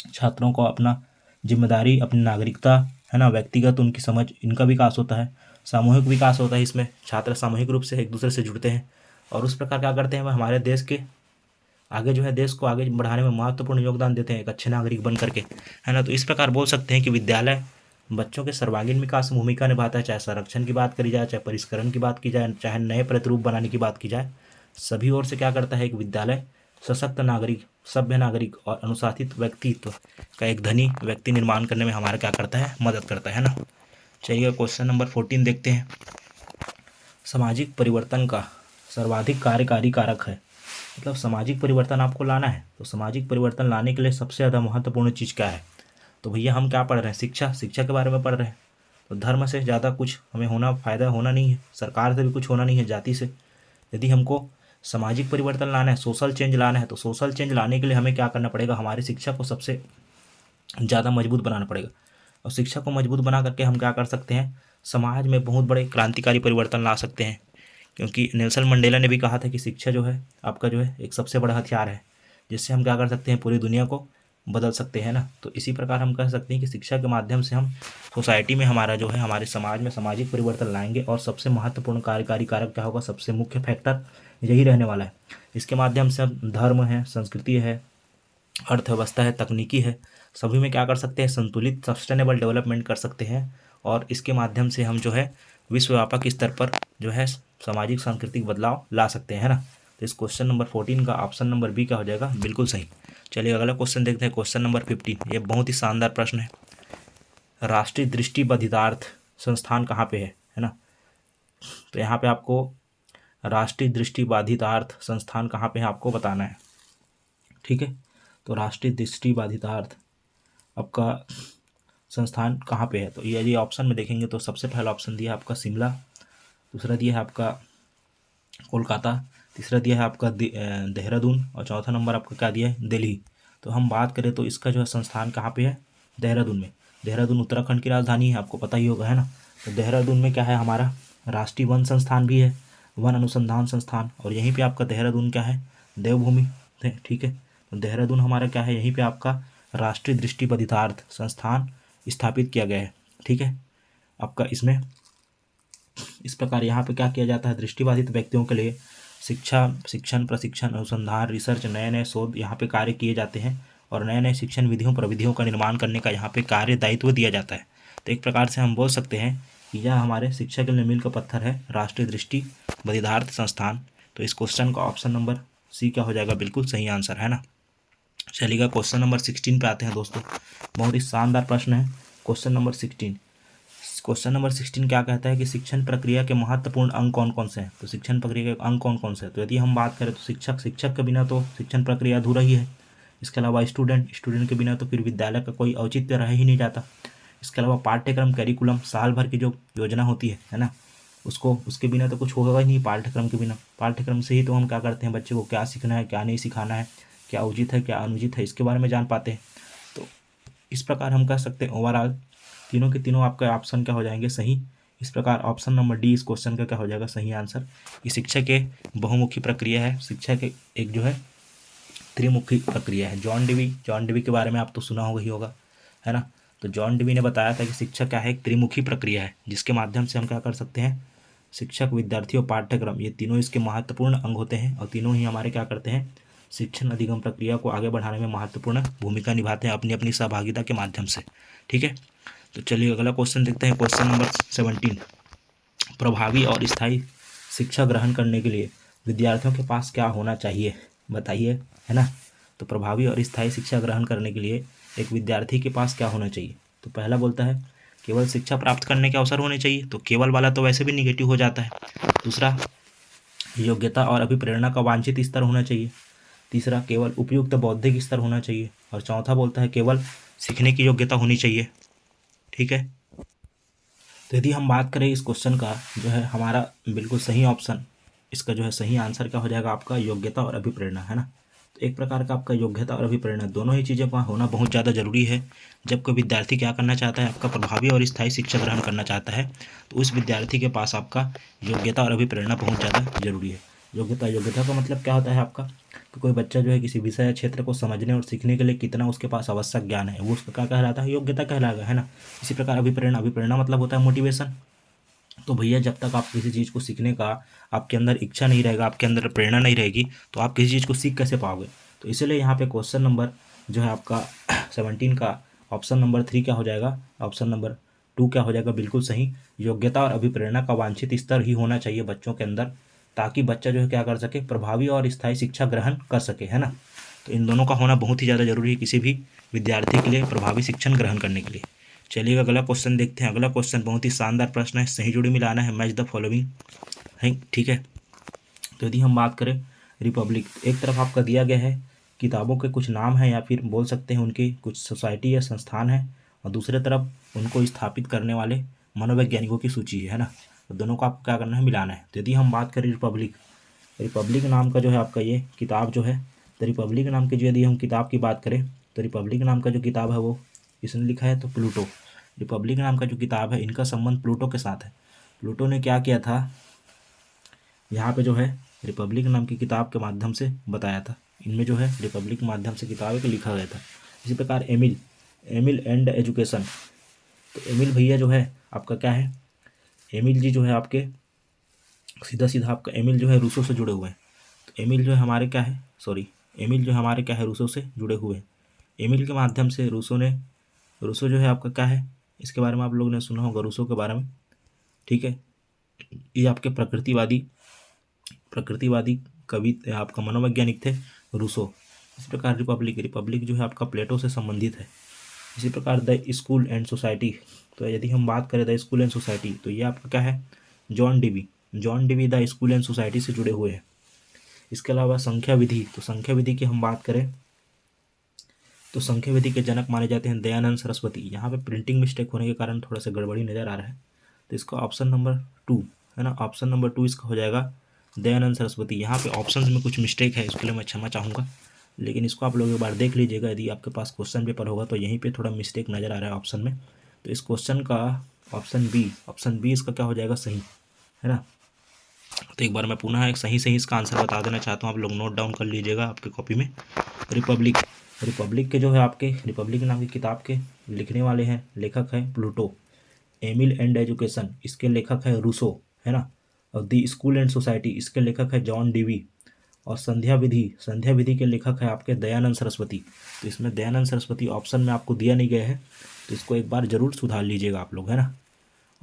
छात्रों को अपना जिम्मेदारी, अपनी नागरिकता, है ना, व्यक्तिगत उनकी समझ, इनका विकास होता है। सामूहिक विकास होता है, इसमें छात्र सामूहिक रूप से एक दूसरे से जुड़ते हैं और उस प्रकार क्या करते हैं, वह हमारे देश के आगे जो है, देश को आगे बढ़ाने में महत्वपूर्ण योगदान देते हैं एक अच्छे नागरिक बन करके, है ना। तो इस प्रकार बोल सकते हैं कि विद्यालय बच्चों के सर्वांगीण विकास में भूमिका निभाता है, चाहे संरक्षण की बात करी जाए, चाहे परिष्करण की बात की जाए, चाहे नए प्रतिरूप बनाने की बात की जाए, सभी ओर से क्या करता है एक विद्यालय सशक्त नागरिक, सभ्य नागरिक और अनुशासित व्यक्तित्व का एक धनी व्यक्ति निर्माण करने में हमारा क्या करता है, मदद करता है ना। चलिए क्वेश्चन नंबर 14 देखते हैं। सामाजिक परिवर्तन का सर्वाधिक कार्यकारी कारक है, मतलब सामाजिक परिवर्तन आपको लाना है तो सामाजिक परिवर्तन लाने के लिए सबसे ज़्यादा महत्वपूर्ण चीज़ क्या है। तो भैया हम क्या पढ़ रहे हैं, शिक्षा के बारे में पढ़ रहे हैं। तो धर्म से ज़्यादा कुछ हमें फ़ायदा होना नहीं है, सरकार से भी कुछ होना नहीं है, जाति से। यदि हमको सामाजिक परिवर्तन लाना है, सोशल चेंज लाना है, तो सोशल चेंज लाने के लिए हमें क्या करना पड़ेगा, हमारी शिक्षा को सबसे ज़्यादा मजबूत बनाना पड़ेगा। और शिक्षा को मजबूत बना करके हम क्या कर सकते हैं, समाज में बहुत बड़े क्रांतिकारी परिवर्तन ला सकते हैं। क्योंकि नेल्सन मंडेला ने भी कहा था कि शिक्षा जो है आपका जो है एक सबसे बड़ा हथियार है, जिससे हम क्या कर सकते हैं, पूरी दुनिया को बदल सकते हैं ना। तो इसी प्रकार हम कह सकते हैं कि शिक्षा के माध्यम से हम सोसाइटी में हमारा जो है, हमारे समाज में सामाजिक परिवर्तन लाएंगे। और सबसे महत्वपूर्ण कार्यकारी कारक क्या होगा, सबसे मुख्य फैक्टर यही रहने वाला है। इसके माध्यम से हम धर्म है, संस्कृति है, अर्थव्यवस्था है, तकनीकी है, सभी में क्या कर सकते हैं, संतुलित सस्टेनेबल डेवलपमेंट कर सकते हैं। और इसके माध्यम से हम जो है विश्वव्यापक स्तर पर जो है सामाजिक सांस्कृतिक बदलाव ला सकते हैं, है ना। तो इस क्वेश्चन नंबर 14 का ऑप्शन नंबर बी क्या हो जाएगा, बिल्कुल सही। चलिए अगला क्वेश्चन देखते हैं, क्वेश्चन नंबर 15। ये बहुत ही शानदार प्रश्न है। राष्ट्रीय दृष्टिबाधितार्थ संस्थान कहाँ पे है ना। तो यहाँ पे आपको राष्ट्रीय दृष्टिबाधितार्थ संस्थान कहाँ पे है आपको बताना है, ठीक है। तो राष्ट्रीय दृष्टिबाधितार्थ आपका संस्थान कहाँ पे है, तो यदि ऑप्शन में देखेंगे तो सबसे पहला ऑप्शन दिया है आपका शिमला, दूसरा दिया है आपका कोलकाता, तीसरा दिया है आपका देहरादून, और चौथा नंबर आपका क्या दिया है, दिल्ली। तो हम बात करें तो इसका जो है संस्थान कहाँ पे है, देहरादून में। देहरादून उत्तराखंड की राजधानी है, आपको पता ही होगा, है ना। तो देहरादून में क्या है, हमारा राष्ट्रीय वन संस्थान भी है, वन अनुसंधान संस्थान, और यहीं पे आपका देहरादून क्या है, देवभूमि है, ठीक है। तो देहरादून हमारा क्या है, यहीं पे आपका राष्ट्रीय दृष्टिबाधितार्थ संस्थान स्थापित किया गया है, ठीक है। आपका इसमें इस प्रकार यहाँ पे क्या किया जाता है, दृष्टिबाधित व्यक्तियों के लिए शिक्षा, शिक्षण, प्रशिक्षण, अनुसंधान, रिसर्च, नए नए शोध यहाँ पे कार्य किए जाते हैं। और नए नए शिक्षण विधियों, प्रविधियों का निर्माण करने का यहाँ पे कार्य दायित्व दिया जाता है। तो एक प्रकार से हम बोल सकते हैं कि यह हमारे शिक्षा के लिए मील का पत्थर है, राष्ट्रीय दृष्टिबाधितार्थ संस्थान। तो इस क्वेश्चन का ऑप्शन नंबर सी क्या हो जाएगा, बिल्कुल सही आंसर, है ना। चलिएगा क्वेश्चन नंबर 16 पे आते हैं दोस्तों। बहुत ही शानदार प्रश्न है क्वेश्चन नंबर 16। क्वेश्चन नंबर 16 क्या कहता है कि शिक्षण प्रक्रिया के महत्वपूर्ण अंग कौन कौन से हैं। तो शिक्षण प्रक्रिया के अंग कौन कौन से हैं, तो यदि हम बात करें तो शिक्षक के बिना तो शिक्षण प्रक्रिया अधूरा ही है। इसके अलावा स्टूडेंट के बिना तो फिर विद्यालय का कोई औचित्य रह ही नहीं जाता। इसके अलावा पाठ्यक्रम, करिकुलम, साल भर की जो योजना होती है ना, उसके बिना तो कुछ होगा ही नहीं। पाठ्यक्रम के बिना, पाठ्यक्रम से ही तो हम क्या करते हैं, बच्चे को क्या सीखना है, क्या नहीं सिखाना है, क्या उचित है, क्या अनुचित है, इसके बारे में जान पाते हैं। तो इस प्रकार हम कह सकते हैं ओवरऑल तीनों के तीनों आपका ऑप्शन क्या हो जाएंगे, सही। इस प्रकार ऑप्शन नंबर डी इस क्वेश्चन का क्या हो जाएगा, सही आंसर। ये शिक्षा के बहुमुखी प्रक्रिया है, शिक्षा के एक जो है त्रिमुखी प्रक्रिया है। जॉन डीवी के बारे में आप तो सुना होगा ही होगा, है ना। तो जॉन डीवी ने बताया था कि शिक्षा क्या है, एक त्रिमुखी प्रक्रिया है, जिसके माध्यम से हम क्या कर सकते हैं, शिक्षक, विद्यार्थी और पाठ्यक्रम, ये तीनों इसके महत्वपूर्ण अंग होते हैं। और तीनों ही हमारे क्या करते हैं, शिक्षण अधिगम प्रक्रिया को आगे बढ़ाने में महत्वपूर्ण भूमिका निभाते हैं अपनी अपनी सहभागिता के माध्यम से, ठीक है। तो चलिए अगला क्वेश्चन देखते हैं, क्वेश्चन नंबर 17। प्रभावी और स्थायी शिक्षा ग्रहण करने के लिए विद्यार्थियों के पास क्या होना चाहिए, बताइए, है ना। तो प्रभावी और स्थायी शिक्षा ग्रहण करने के लिए एक विद्यार्थी के पास क्या होना चाहिए। तो पहला बोलता है केवल शिक्षा प्राप्त करने के अवसर होने चाहिए, तो केवल वाला तो वैसे भी निगेटिव हो जाता है। दूसरा, योग्यता और अभिप्रेरणा का वांछित स्तर होना चाहिए। तीसरा, केवल उपयुक्त बौद्धिक स्तर होना चाहिए। और चौथा बोलता है केवल सीखने की योग्यता होनी चाहिए, ठीक है। तो यदि हम बात करें इस क्वेश्चन का, जो है हमारा बिल्कुल सही ऑप्शन, इसका जो है सही आंसर क्या हो जाएगा आपका, योग्यता और अभिप्रेरणा, है ना। तो एक प्रकार का आपका योग्यता और अभिप्रेरणा दोनों ही चीज़ों का होना बहुत ज़्यादा जरूरी है। जब कोई विद्यार्थी क्या करना चाहता है, आपका प्रभावी और स्थायी शिक्षा ग्रहण करना चाहता है, तो उस विद्यार्थी के पास आपका योग्यता और अभिप्रेरणा बहुत ज़्यादा जरूरी है। योग्यता का मतलब क्या होता है आपका, कि कोई बच्चा जो है किसी विषय या क्षेत्र को समझने और सीखने के लिए कितना उसके पास आवश्यक ज्ञान है, वो उसका क्या कहलाता है, योग्यता कहलाएगा, है ना। इसी प्रकार अभिप्रेरणा मतलब होता है मोटिवेशन। तो भैया जब तक आप किसी चीज़ को सीखने का आपके अंदर इच्छा नहीं रहेगा, आपके अंदर प्रेरणा नहीं रहेगी, तो आप किसी चीज़ को सीख कैसे पाओगे। तो इसीलिए यहाँ पे क्वेश्चन नंबर जो है आपका 17 का ऑप्शन नंबर 3 क्या हो जाएगा, ऑप्शन नंबर 2 क्या हो जाएगा, बिल्कुल सही। योग्यता और अभिप्रेरणा का वांछित स्तर ही होना चाहिए बच्चों के अंदर, ताकि बच्चा जो है क्या कर सके, प्रभावी और स्थायी शिक्षा ग्रहण कर सके, है ना। तो इन दोनों का होना बहुत ही ज़्यादा जरूरी है किसी भी विद्यार्थी के लिए प्रभावी शिक्षण ग्रहण करने के लिए। चलिए अगला क्वेश्चन देखते हैं। अगला क्वेश्चन बहुत ही शानदार प्रश्न है, सही जोड़ी मिलाना है, मैच द फॉलोइंग है, ठीक है। तो यदि हम बात करें रिपब्लिक, एक तरफ आपका दिया गया है किताबों के कुछ नाम हैं, या फिर बोल सकते हैं उनकी कुछ सोसाइटी या संस्थान है, और दूसरे तरफ उनको स्थापित करने वाले मनोवैज्ञानिकों की सूची है ना। तो दोनों को आपको क्या करना है, मिलाना है। तो यदि हम बात करें रिपब्लिक, रिपब्लिक नाम का जो है आपका ये किताब जो है, द रिपब्लिक नाम की जो यदि हम किताब की बात करें तो रिपब्लिक नाम का जो किताब है वो किसने लिखा है, तो प्लूटो। रिपब्लिक नाम का जो किताब है इनका संबंध प्लूटो के साथ है। प्लूटो ने क्या किया था यहाँ पे जो है रिपब्लिक नाम की किताब के माध्यम से बताया था। इनमें जो है रिपब्लिक के माध्यम से किताब एक लिखा गया था। इसी प्रकार एमिल, एमिल एंड एजुकेशन, तो एमिल भैया जो है आपका क्या है, एमिल जी जो है आपके सीधा सीधा आपका एमिल जो है रूसो से जुड़े हुए हैं। तो एमिल जो है हमारे क्या है, सॉरी, एमिल जो हमारे क्या है रूसो से जुड़े हुए हैं। एमिल के माध्यम से रूसो जो है आपका क्या है, इसके बारे में आप लोगों ने सुना होगा रूसो के बारे में, ठीक है। ये आपके प्रकृतिवादी कवि आपका मनोवैज्ञानिक थे रूसो। इस प्रकार रिपब्लिक, रिपब्लिक जो है आपका प्लेटो से संबंधित है। इसी प्रकार द स्कूल एंड सोसाइटी, तो यदि हम बात करें द स्कूल एंड सोसाइटी तो ये आपका क्या है, John Dewey, John Dewey the school and society से जुड़े हुए हैं। इसके अलावा संख्या विधि, तो संख्या विधि की हम बात करें तो संख्या विधि के जनक माने जाते हैं दयानंद सरस्वती। यहाँ पे प्रिंटिंग मिस्टेक होने के कारण थोड़ा सा गड़बड़ी नज़र आ रहा है, तो इसका ऑप्शन नंबर 2 है ना, ऑप्शन नंबर 2 इसका हो जाएगा दयानंद सरस्वती। यहाँ पे ऑप्शंस में कुछ मिस्टेक है, इसके लिए मैं क्षमा चाहूँगा, लेकिन इसको आप लोग एक बार देख लीजिएगा। यदि आपके पास क्वेश्चन पेपर होगा तो यहीं पे थोड़ा मिस्टेक नज़र आ रहा है ऑप्शन में, तो इस क्वेश्चन का ऑप्शन बी इसका क्या हो जाएगा, सही है ना। तो एक बार मैं पुनः एक सही इसका आंसर बता देना चाहता हूँ, आप लोग नोट डाउन कर लीजिएगा आपकी कॉपी में। रिपब्लिक, रिपब्लिक के जो है आपके रिपब्लिक नाम की किताब के लिखने वाले हैं, लेखक है प्लूटो। एमिल एंड एजुकेशन, इसके लेखक है रूसो, है ना। और द स्कूल एंड सोसाइटी, इसके लेखक है जॉन डीवी। और संध्या विधि के लेखक है आपके दयानंद सरस्वती। तो इसमें दयानंद सरस्वती ऑप्शन में आपको दिया नहीं गया है, तो इसको एक बार जरूर सुधार लीजिएगा आप लोग, है ना।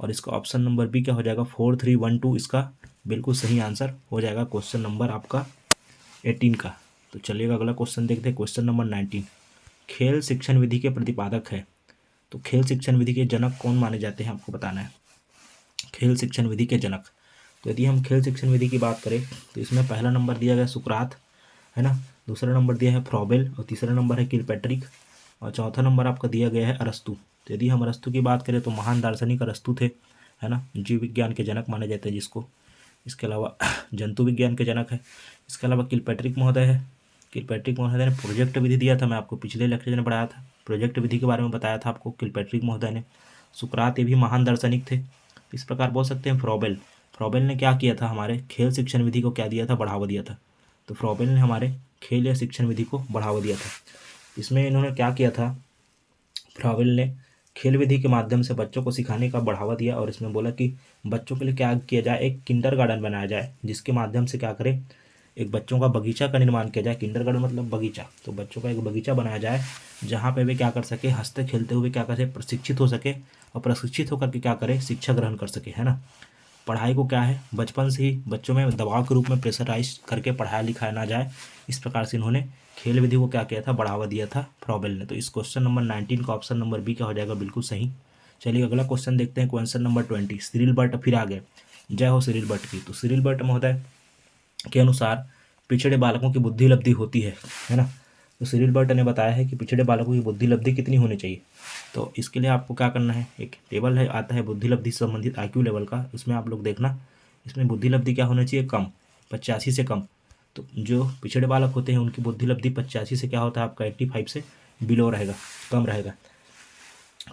और इसका ऑप्शन नंबर बी क्या हो जाएगा, 4312 इसका बिल्कुल सही आंसर हो जाएगा क्वेश्चन नंबर आपका 18 का। तो चलिएगा अगला क्वेश्चन देखते हैं, क्वेश्चन नंबर 19। खेल शिक्षण विधि के प्रतिपादक है, तो खेल शिक्षण विधि के जनक कौन माने जाते हैं आपको बताना है, खेल शिक्षण विधि के जनक। तो यदि हम खेल शिक्षण विधि की बात करें तो इसमें पहला नंबर दिया गया सुकरात, है ना, दूसरा नंबर दिया है फ्रॉबेल, और तीसरा नंबर है किलपैट्रिक, और चौथा नंबर आपका दिया गया है अरस्तु। तो यदि हम अरस्तु की बात करें तो महान दार्शनिक अरस्तु थे, है ना, जीव विज्ञान के जनक माने जाते हैं जिसको। इसके अलावा जंतु विज्ञान के जनक है। इसके अलावा किलपैट्रिक महोदय है, किलपैट्रिक महोदय ने प्रोजेक्ट विधि दिया था, मैं आपको पिछले लेक्चर में पढ़ाया था, प्रोजेक्ट विधि के बारे में बताया था आपको किलपैट्रिक महोदय ने। सुकरात ये भी महान दार्शनिक थे। इस प्रकार बोल सकते हैं फ्रॉबेल, फ्रॉबेल ने क्या किया था, हमारे खेल शिक्षण विधि को क्या दिया था, बढ़ावा दिया था। तो फ्रॉबेल ने हमारे खेल या शिक्षण विधि को बढ़ावा दिया था। इसमें इन्होंने क्या किया था, फ्रॉबेल ने खेल विधि के माध्यम से बच्चों को सिखाने का बढ़ावा दिया, और इसमें बोला कि बच्चों के लिए क्या किया जाए, एक किंडरगार्टन बनाया जाए जिसके माध्यम से क्या करें, एक बच्चों का बगीचा का निर्माण किया जाए। किंडरगार्टन मतलब बगीचा, तो बच्चों का एक बगीचा बनाया जाए जहाँ पे वे क्या कर सके, हंसते खेलते हुए क्या कर सके, प्रशिक्षित हो सके, और प्रशिक्षित होकर के क्या करे, शिक्षा ग्रहण कर सके, है ना। पढ़ाई को क्या है, बचपन से ही बच्चों में दबाव के रूप में प्रेशराइज करके पढ़ाया लिखाया ना जाए, इस प्रकार से इन्होंने खेल विधि को क्या किया था, बढ़ावा दिया था फ्रॉबेल ने। तो इस क्वेश्चन नंबर 19 का ऑप्शन नंबर बी क्या हो जाएगा, बिल्कुल सही। चलिए अगला क्वेश्चन देखते हैं, क्वेश्चन नंबर 20। सिरिल बर्ट फिर आ गए, जय हो सिरिल बर्ट की। तो सिरिल बर्ट महोदय के अनुसार पिछड़े बालकों की बुद्धि लब्धि होती है ना। तो सिरिल बर्ट ने बताया है कि पिछड़े बालकों की बुद्धि लब्धि कितनी होनी चाहिए। तो इसके लिए आपको क्या करना है, एक टेबल है आता है बुद्धि लब्धि से संबंधित IQ लेवल का, उसमें आप लोग देखना, इसमें बुद्धि लब्धि क्या होना चाहिए, कम, 85 से कम। तो जो पिछड़े बालक होते हैं उनकी बुद्धि लब्धि 85 से क्या होता है आपका 85 से बिलो रहेगा, कम रहेगा।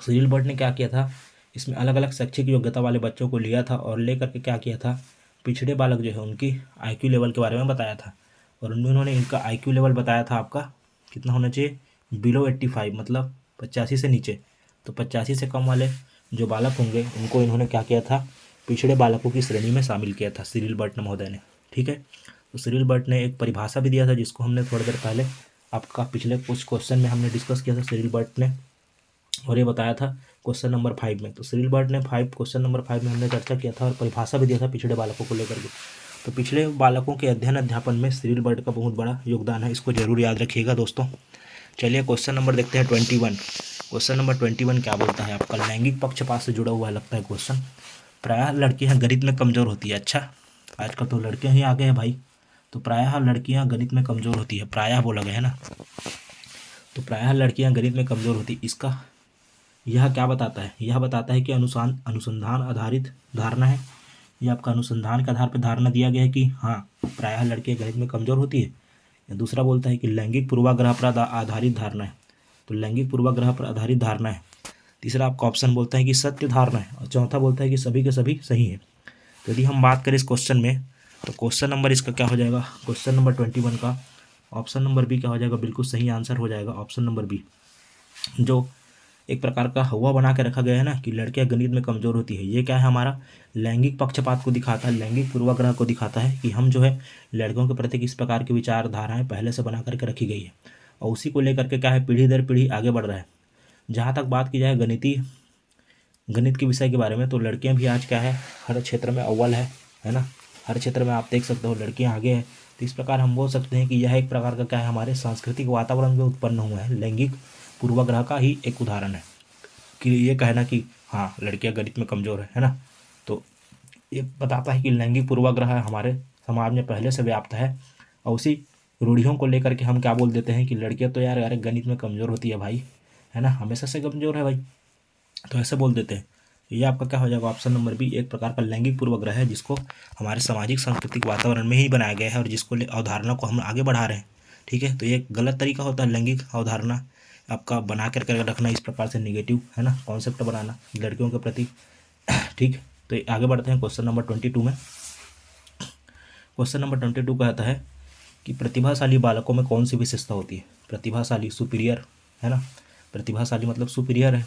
सिरिल बर्ट ने क्या किया था, इसमें अलग अलग शैक्षिक योग्यता वाले बच्चों को लिया था और लेकर के क्या किया था, पिछड़े बालक जो है उनकी IQ लेवल के बारे में बताया था, और उनमें उन्होंने इनका IQ लेवल बताया था आपका कितना होना चाहिए, बिलो 85, मतलब 85 से नीचे। तो 85 से कम वाले जो बालक होंगे उनको इन्होंने क्या किया था, पिछड़े बालकों की श्रेणी में शामिल किया था सिरिल बर्ट महोदय ने, ठीक है। तो सिरिल बर्ट ने एक परिभाषा भी दिया था जिसको हमने थोड़ी देर पहले आपका पिछले कुछ क्वेश्चन में हमने डिस्कस किया था सिरिल बर्ट ने, और ये बताया था क्वेश्चन नंबर 5 में। तो सिरिल बर्ट ने क्वेश्चन नंबर 5 में हमने चर्चा किया था और परिभाषा भी दिया था पिछड़े बालकों को लेकर के। तो पिछड़े बालकों के अध्ययन अध्यापन में सिरिल बर्ट का बहुत बड़ा योगदान है, इसको जरूर याद रखिएगा दोस्तों। चलिए क्वेश्चन नंबर देखते हैं 21। क्वेश्चन नंबर 21 क्या बोलता है, आपका लैंगिक पक्षपात से जुड़ा हुआ लगता है क्वेश्चन। प्रायः लड़कियां गणित में कमज़ोर होती है। अच्छा, आजकल तो लड़कियां ही आगे हैं भाई, तो प्रायः लड़कियां गणित में कमज़ोर होती है, प्रायः बोला गया है ना, तो प्रायः लड़कियां गणित में कमज़ोर होती, इसका यह क्या बताता है, यह बताता है कि अनुसंधान आधारित धारणा है। यह आपका अनुसंधान के आधार पर धारणा दिया गया है कि हाँ प्रायः लड़कियां गणित में कमज़ोर होती है। या दूसरा बोलता है कि लैंगिक पूर्वाग्रह पर आधारित धारणा है, तो लैंगिक पूर्वाग्रह पर आधारित धारणा है। तीसरा आपका ऑप्शन बोलता है कि सत्य धारणा है, और चौथा बोलता है कि सभी के सभी सही है। तो यदि हम बात करें इस क्वेश्चन में, तो क्वेश्चन नंबर इसका क्या हो जाएगा, क्वेश्चन नंबर 21 का ऑप्शन नंबर बी क्या हो जाएगा, बिल्कुल सही आंसर हो जाएगा ऑप्शन नंबर बी। जो एक प्रकार का हवा बना के रखा गया है ना कि लड़कियां गणित में कमज़ोर होती है, ये क्या है, हमारा लैंगिक पक्षपात को दिखाता है, लैंगिक पूर्वाग्रह को दिखाता है कि हम जो है लड़कों के प्रति किस प्रकार की विचारधाराएं पहले से बना करके रखी गई है, और उसी को लेकर के क्या है पीढ़ी दर पीढ़ी आगे बढ़ रहा है। जहाँ तक बात की जाए गणित के विषय के बारे में, तो लड़कियां भी आज क्या है हर क्षेत्र में अव्वल है ना, हर क्षेत्र में आप देख सकते हो लड़कियां आगे हैं। तो इस प्रकार हम बोल सकते हैं कि यह एक प्रकार का क्या है हमारे सांस्कृतिक वातावरण में उत्पन्न हुआ है, लैंगिक पूर्वाग्रह का ही एक उदाहरण है कि ये कहना कि हाँ लड़कियां गणित में कमज़ोर है ना। तो ये बताता है कि लैंगिक पूर्वाग्रह हमारे समाज में पहले से व्याप्त है, और उसी रूढ़ियों को लेकर के हम क्या बोल देते हैं कि लड़कियां तो यार गणित में कमज़ोर होती है भाई, है ना, हमेशा से कमज़ोर है भाई, तो ऐसे बोल देते हैं। तो ये आपका क्या हो जाएगा ऑप्शन नंबर बी, एक प्रकार का लैंगिक पूर्वाग्रह है जिसको हमारे सामाजिक सांस्कृतिक वातावरण में ही बनाया गया है और जिसको अवधारणा को हम आगे बढ़ा रहे हैं। ठीक है, तो ये एक गलत तरीका होता है लैंगिक अवधारणा आपका बना कर रखना, इस प्रकार से निगेटिव है ना कॉन्सेप्ट बनाना लड़कियों के प्रति। ठीक, तो आगे बढ़ते हैं क्वेश्चन नंबर 22 में। क्वेश्चन नंबर 22 कहता है कि प्रतिभाशाली बालकों में कौन सी विशेषता होती है। प्रतिभाशाली सुपीरियर है ना, प्रतिभाशाली मतलब सुपीरियर है,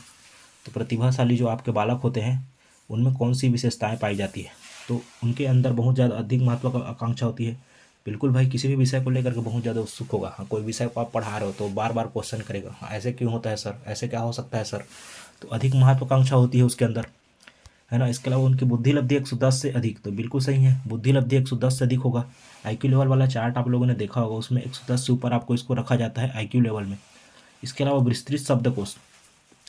तो प्रतिभाशाली जो आपके बालक होते हैं उनमें कौन सी विशेषताएं पाई जाती है, तो उनके अंदर बहुत ज़्यादा अधिक महत्वाकांक्षा होती है। बिल्कुल भाई, किसी भी विषय को लेकर के बहुत ज़्यादा उत्सुक होगा। हाँ, कोई विषय को आप पढ़ा रहे हो तो बार बार क्वेश्चन करेगा, हाँ ऐसे क्यों होता है सर, ऐसे क्या हो सकता है सर, तो अधिक महत्वाकांक्षा होती है उसके अंदर, है ना। इसके अलावा उनकी बुद्धि लब्धि 110 से अधिक, तो बिल्कुल सही है, बुद्धि लब्धि 110 से अधिक होगा। आईक्यू लेवल वाला चार्ट आप लोगों ने देखा होगा, उसमें 110 से ऊपर आपको इसको रखा जाता है आईक्यू लेवल में। इसके अलावा विस्तृत शब्दकोश,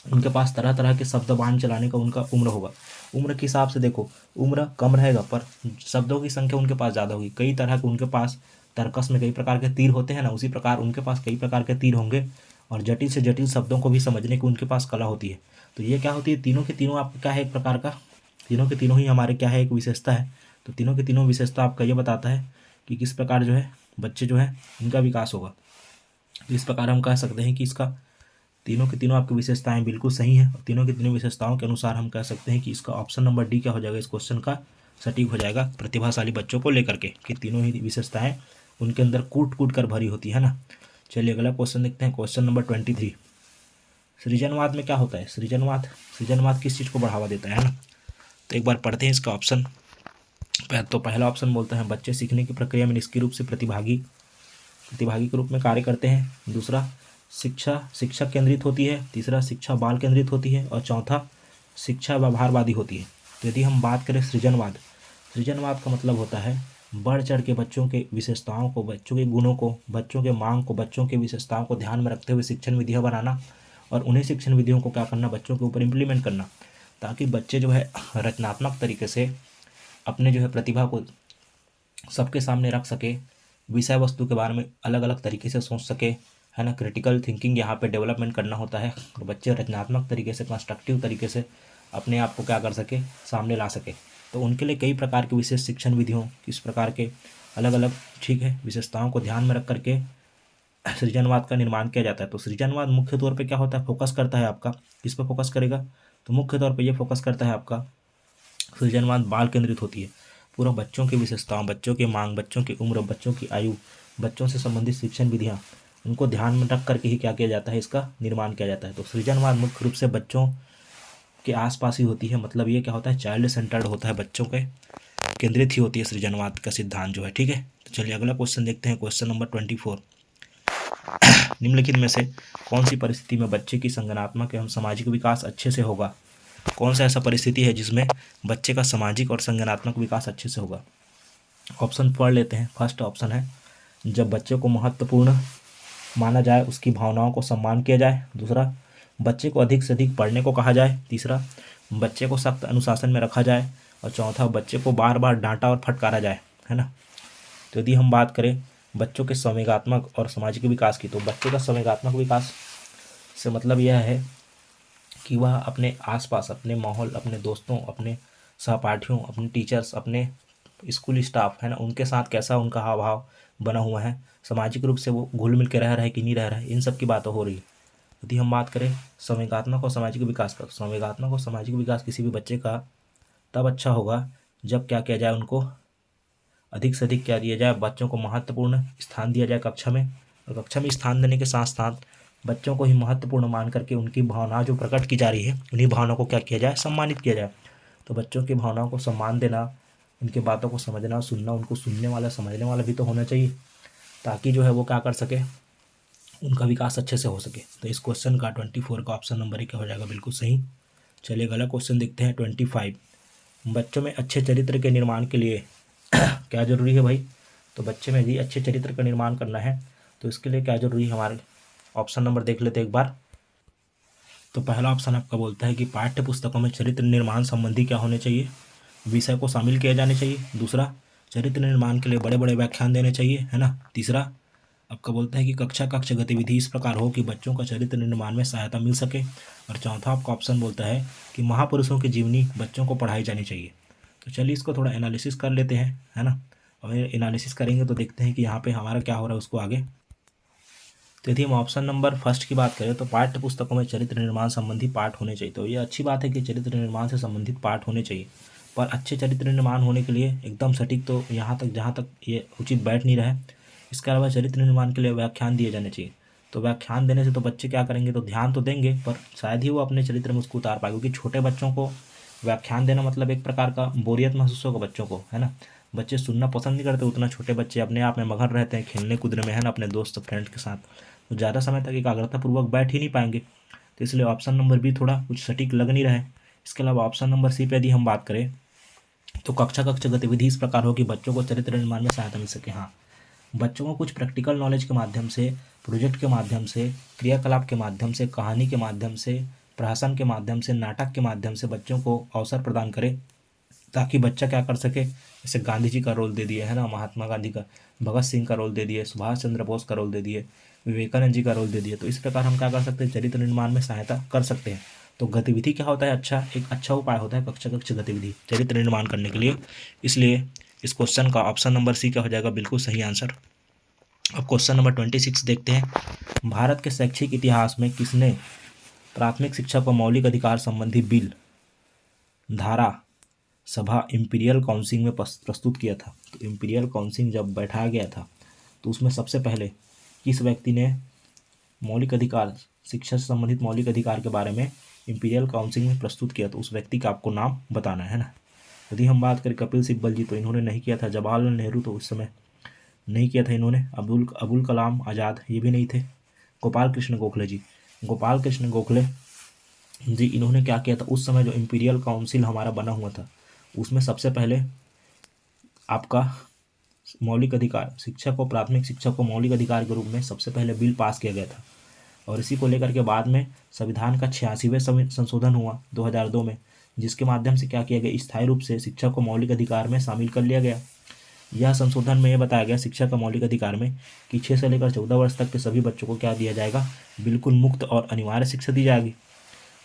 उनके पास तरह तरह के शब्दबान चलाने का उनका उम्र होगा। उम्र के हिसाब से देखो, उम्र कम रहेगा पर शब्दों की संख्या उनके पास ज़्यादा होगी। कई तरह के उनके पास तर्कस में कई प्रकार के तीर होते हैं ना, उसी प्रकार उनके पास कई प्रकार के तीर होंगे, और जटिल से जटिल शब्दों को भी समझने की उनके पास कला होती है। तो ये क्या होती है, तीनों के तीनों आपका क्या है, एक प्रकार का तीनों के तीनों ही हमारे क्या है एक विशेषता है। तो तीनों के तीनों विशेषता आपका ये बताता है कि किस प्रकार जो है बच्चे जो है इनका विकास होगा। तो इस प्रकार हम कह सकते हैं कि इसका तीनों की तीनों आपकी विशेषताएं बिल्कुल सही हैं, और तीनों की तीनों विशेषताओं के अनुसार हम कह सकते हैं कि इसका ऑप्शन नंबर डी क्या हो जाएगा, इस क्वेश्चन का सटीक हो जाएगा प्रतिभाशाली बच्चों को लेकर के, कि तीनों ही विशेषताएं उनके अंदर कूट कूट कर भरी होती है ना। चलिए अगला क्वेश्चन देखते हैं, क्वेश्चन नंबर 23। सृजनवाद में क्या होता है, सृजनवाद किस चीज़ को बढ़ावा देता है ना। तो एक बार पढ़ते हैं इसका ऑप्शन। तो पहला ऑप्शन बोलता है बच्चे सीखने की प्रक्रिया में निष्क्रिय रूप से प्रतिभागी के रूप में कार्य करते हैं। दूसरा, शिक्षा शिक्षक केंद्रित होती है। तीसरा, शिक्षा बाल केंद्रित होती है। और चौथा, शिक्षा व्यवहारवादी होती है। तो यदि हम बात करें सृजनवाद का मतलब होता है बढ़ चढ़ के बच्चों के विशेषताओं को, बच्चों के गुणों को, बच्चों के मांग को, बच्चों के विशेषताओं को ध्यान में रखते हुए शिक्षण विधियाँ बनाना, और उन्हीं शिक्षण विधियों को क्या करना, बच्चों के ऊपर इम्प्लीमेंट करना, ताकि बच्चे जो है रचनात्मक तरीके से अपने जो है प्रतिभा को सबके सामने रख सके, विषय वस्तु के बारे में अलग अलग तरीके से सोच सके, है ना। क्रिटिकल थिंकिंग यहाँ पे डेवलपमेंट करना होता है, और बच्चे रचनात्मक तरीके से, कंस्ट्रक्टिव तरीके से अपने आप को क्या कर सके, सामने ला सके। तो उनके लिए कई प्रकार की विशेष शिक्षण विधियों, किस प्रकार के अलग अलग ठीक है विशेषताओं को ध्यान में रख करके सृजनवाद का निर्माण किया जाता है। तो सृजनवाद मुख्य तौर पे क्या होता है, फोकस करता है आपका, किस पर फोकस करेगा, तो मुख्य तौर पे ये फोकस करता है आपका सृजनवाद बाल केंद्रित होती है। पूरा बच्चों की विशेषताओं, बच्चों की मांग, बच्चों की उम्र, बच्चों की आयु, बच्चों से संबंधित शिक्षण विधियाँ, उनको ध्यान में रख करके ही क्या किया जाता है, इसका निर्माण किया जाता है। तो सृजनवाद मुख्य रूप से बच्चों के आसपास ही होती है, मतलब ये क्या होता है, चाइल्ड सेंटर्ड होता है, बच्चों के केंद्रित ही होती है सृजनवाद का सिद्धांत जो है। ठीक है, तो चलिए अगला क्वेश्चन देखते हैं, क्वेश्चन नंबर 24। निम्नलिखित में से कौन सी परिस्थिति में बच्चे की संज्ञानात्मक एवं सामाजिक विकास अच्छे से होगा। कौन सा ऐसा परिस्थिति है जिसमें बच्चे का सामाजिक और संज्ञानात्मक विकास अच्छे से होगा। ऑप्शन पढ़ लेते हैं। फर्स्ट ऑप्शन है जब बच्चे को महत्वपूर्ण माना जाए, उसकी भावनाओं को सम्मान किया जाए। दूसरा, बच्चे को अधिक से अधिक पढ़ने को कहा जाए। तीसरा, बच्चे को सख्त अनुशासन में रखा जाए। और चौथा, बच्चे को बार बार डांटा और फटकारा जाए, है ना। तो यदि हम बात करें बच्चों के संवेगात्मक और सामाजिक विकास की, तो बच्चे का संवेगात्मक विकास से मतलब यह है कि वह अपने आसपास, अपने माहौल, अपने दोस्तों, अपने सहपाठियों, अपने टीचर्स, अपने स्कूल स्टाफ है ना, उनके साथ कैसा उनका हाव भाव बना हुआ है, सामाजिक रूप से वो घुल मिल के रह रहा है कि नहीं रह रहा है, इन सब की बातें हो रही है। यदि हम बात करें संवेगात्मक और सामाजिक विकास का, संवेगात्मक और सामाजिक विकास किसी भी बच्चे का तब अच्छा होगा जब क्या किया जाए, उनको अधिक से अधिक क्या दिया जाए, बच्चों को महत्वपूर्ण स्थान दिया जाए कक्षा में, और कक्षा में स्थान देने के साथ साथ बच्चों को ही महत्वपूर्ण मान करके उनकी भावना जो प्रकट की जा रही है, उन्हीं भावनाओं को क्या किया जाए, सम्मानित किया जाए। तो बच्चों की भावनाओं को सम्मान देना, उनकी बातों को समझना, सुनना, उनको सुनने वाला समझने वाला भी तो होना चाहिए, ताकि जो है वो क्या कर सके, उनका विकास अच्छे से हो सके। तो इस क्वेश्चन का 24 का ऑप्शन नंबर 1 क्या हो जाएगा, बिल्कुल सही। चलिए अगला क्वेश्चन देखते हैं 25। बच्चों में अच्छे चरित्र के निर्माण के लिए क्या जरूरी है भाई, तो बच्चे में यदि अच्छे चरित्र का निर्माण करना है तो इसके लिए क्या जरूरी है, हमारे ऑप्शन नंबर देख लेते हैं एक बार। तो पहला ऑप्शन आपका बोलता है कि पाठ्य पुस्तकों में चरित्र निर्माण संबंधी क्या होने चाहिए, विषय को शामिल किए जाने चाहिए। दूसरा, चरित्र निर्माण के लिए बड़े बड़े व्याख्यान देने चाहिए, है ना। तीसरा आपका बोलता है कि कक्षा कक्ष गतिविधि इस प्रकार हो कि बच्चों का चरित्र निर्माण में सहायता मिल सके। और चौथा आपका ऑप्शन बोलता है कि महापुरुषों की जीवनी बच्चों को पढ़ाई जानी चाहिए। तो चलिए इसको थोड़ा एनालिसिस कर लेते हैं, है ना। और एनालिसिस करेंगे तो देखते हैं कि यहाँ पे हमारा क्या हो रहा है उसको आगे। तो यदि हम ऑप्शन नंबर फर्स्ट की बात करें तो पाठ्य पुस्तकों में चरित्र निर्माण संबंधी पाठ होने चाहिए। तो ये अच्छी बात है कि चरित्र निर्माण से संबंधित पाठ होने चाहिए, पर अच्छे चरित्र निर्माण होने के लिए एकदम सटीक तो यहाँ तक जहाँ तक ये उचित बैठ नहीं रहा है। इसके अलावा चरित्र निर्माण के लिए व्याख्यान दिए जाने चाहिए। तो व्याख्यान देने से तो बच्चे क्या करेंगे, तो ध्यान तो देंगे, पर शायद ही वो अपने चरित्र में उसको उतार पाए, क्योंकि छोटे बच्चों को व्याख्यान देना मतलब एक प्रकार का बोरियत महसूस होगा बच्चों को, है ना। बच्चे सुनना पसंद नहीं करते, उतना छोटे बच्चे अपने आप में मगन रहते हैं खेलने कूदने में, है ना, अपने दोस्त फ्रेंड्स के साथ, तो ज़्यादा समय तक एकाग्रतापूर्वक बैठ ही नहीं पाएंगे। तो इसलिए ऑप्शन नंबर बी थोड़ा कुछ सटीक लग नहीं रहा है। इसके अलावा ऑप्शन नंबर सी पे यदि हम बात करें तो कक्षा कक्ष गतिविधि इस प्रकार हो कि बच्चों को चरित्र निर्माण में सहायता मिल सके। हाँ, बच्चों को कुछ प्रैक्टिकल नॉलेज के माध्यम से, प्रोजेक्ट के माध्यम से, क्रियाकलाप के माध्यम से, कहानी के माध्यम से, प्रहसन के माध्यम से, नाटक के माध्यम से बच्चों को अवसर प्रदान करें, ताकि बच्चा क्या कर सके। जैसे गांधी जी का रोल दे दिए, है ना, महात्मा गांधी का, भगत सिंह का रोल दे दिए, सुभाष चंद्र बोस का रोल दे दिए, विवेकानंद जी का रोल दे दिए। तो इस प्रकार हम क्या कर सकते हैं, चरित्र निर्माण में सहायता कर सकते हैं। तो गतिविधि क्या होता है, एक अच्छा उपाय होता है कक्षा कक्ष गतिविधि चरित्र निर्माण करने के लिए। इसलिए इस क्वेश्चन का ऑप्शन नंबर सी क्या हो जाएगा, बिल्कुल सही आंसर। अब क्वेश्चन नंबर 26 देखते हैं। भारत के शैक्षिक इतिहास में किसने प्राथमिक शिक्षा को मौलिक अधिकार संबंधी बिल धारा सभा इंपीरियल काउंसिल में प्रस्तुत किया था। तो इंपीरियल काउंसिल जब बैठाया गया था तो उसमें सबसे पहले किस व्यक्ति ने मौलिक अधिकार, शिक्षा से संबंधित मौलिक अधिकार के बारे में इंपीरियल काउंसिल में प्रस्तुत किया, तो उस व्यक्ति का आपको नाम बताना है ना। यदि हम बात करें कपिल सिब्बल जी, तो इन्होंने नहीं किया था। जवाहरलाल नेहरू तो उस समय नहीं किया था इन्होंने। अबुल कलाम आज़ाद ये भी नहीं थे। गोपाल कृष्ण गोखले जी, गोपाल कृष्ण गोखले जी इन्होंने क्या किया था, उस समय जो इंपीरियल काउंसिल हमारा बना हुआ था उसमें सबसे पहले आपका मौलिक अधिकार, शिक्षा को, प्राथमिक शिक्षा को मौलिक अधिकार के रूप में सबसे पहले बिल पास किया गया था। और इसी को लेकर के बाद में संविधान का 86वें संशोधन हुआ 2002 में, जिसके माध्यम से क्या किया गया, स्थायी रूप से शिक्षा को मौलिक अधिकार में शामिल कर लिया गया। यह संशोधन में यह बताया गया शिक्षा का मौलिक अधिकार में कि 6 से लेकर 14 वर्ष तक के सभी बच्चों को क्या दिया जाएगा, बिल्कुल मुक्त और अनिवार्य शिक्षा दी जाएगी।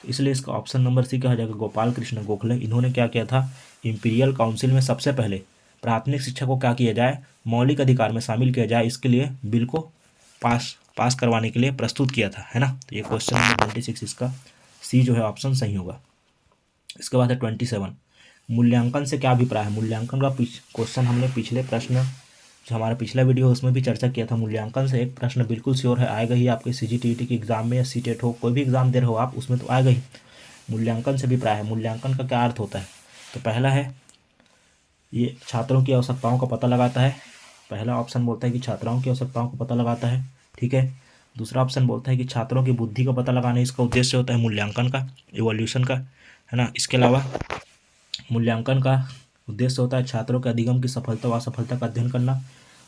तो इसलिए इसका ऑप्शन नंबर सी क्या हो जाएगा, गोपाल कृष्ण गोखले। इन्होंने क्या किया था, इंपीरियल काउंसिल में सबसे पहले प्राथमिक शिक्षा को क्या किया जाए, मौलिक अधिकार में शामिल किया जाए, इसके लिए बिल को पास करवाने के लिए प्रस्तुत किया था, है ना। तो ये क्वेश्चन नंबर 26 इसका सी जो है ऑप्शन सही होगा। इसके बाद है 27, मूल्यांकन से क्या अभिप्राय है। मूल्यांकन का क्वेश्चन हमने पिछले प्रश्न, जो हमारा पिछला वीडियो है उसमें भी चर्चा किया था। मूल्यांकन से एक प्रश्न बिल्कुल श्योर है, आएगा ही आपके CGTT के एग्जाम में, या सीटेट हो, कोई भी एग्जाम दे रहे हो आप, उसमें तो आएगा ही। मूल्यांकन से अभिप्राय है, मूल्यांकन का क्या अर्थ होता है। तो पहला है, ये छात्रों की आवश्यकताओं का पता लगाता है। पहला ऑप्शन बोलता है कि छात्रों की आवश्यकताओं को पता लगाता है, ठीक है। दूसरा ऑप्शन बोलता है कि छात्रों की बुद्धि का पता लगाना इसका उद्देश्य होता है मूल्यांकन का, इवोल्यूशन का, है ना। इसके अलावा मूल्यांकन का उद्देश्य होता है छात्रों के अधिगम की सफलता व असफलता का अध्ययन करना।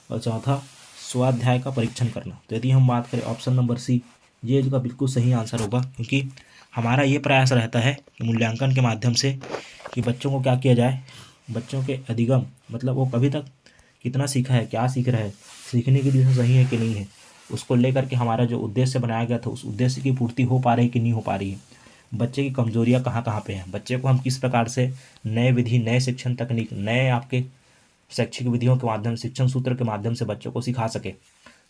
और चौथा, स्वाध्याय का परीक्षण करना। तो यदि हम बात करें ऑप्शन नंबर सी, ये इसका बिल्कुल सही आंसर होगा, क्योंकि हमारा ये प्रयास रहता है कि मूल्यांकन के माध्यम से कि बच्चों को क्या किया जाए, बच्चों के अधिगम मतलब वो कभी तक कितना सीखा है, क्या सीख रहा है, सीखने की दिशा सही है कि नहीं है, उसको लेकर के हमारा जो उद्देश्य बनाया गया था उस उद्देश्य की पूर्ति हो पा रही है कि नहीं हो पा रही है, बच्चे की कमजोरियाँ कहाँ कहाँ पे हैं, बच्चे को हम किस प्रकार से नए विधि, नए शिक्षण तकनीक, नए आपके शैक्षिक विधियों के माध्यम से, शिक्षण सूत्र के माध्यम से बच्चों को सिखा सके।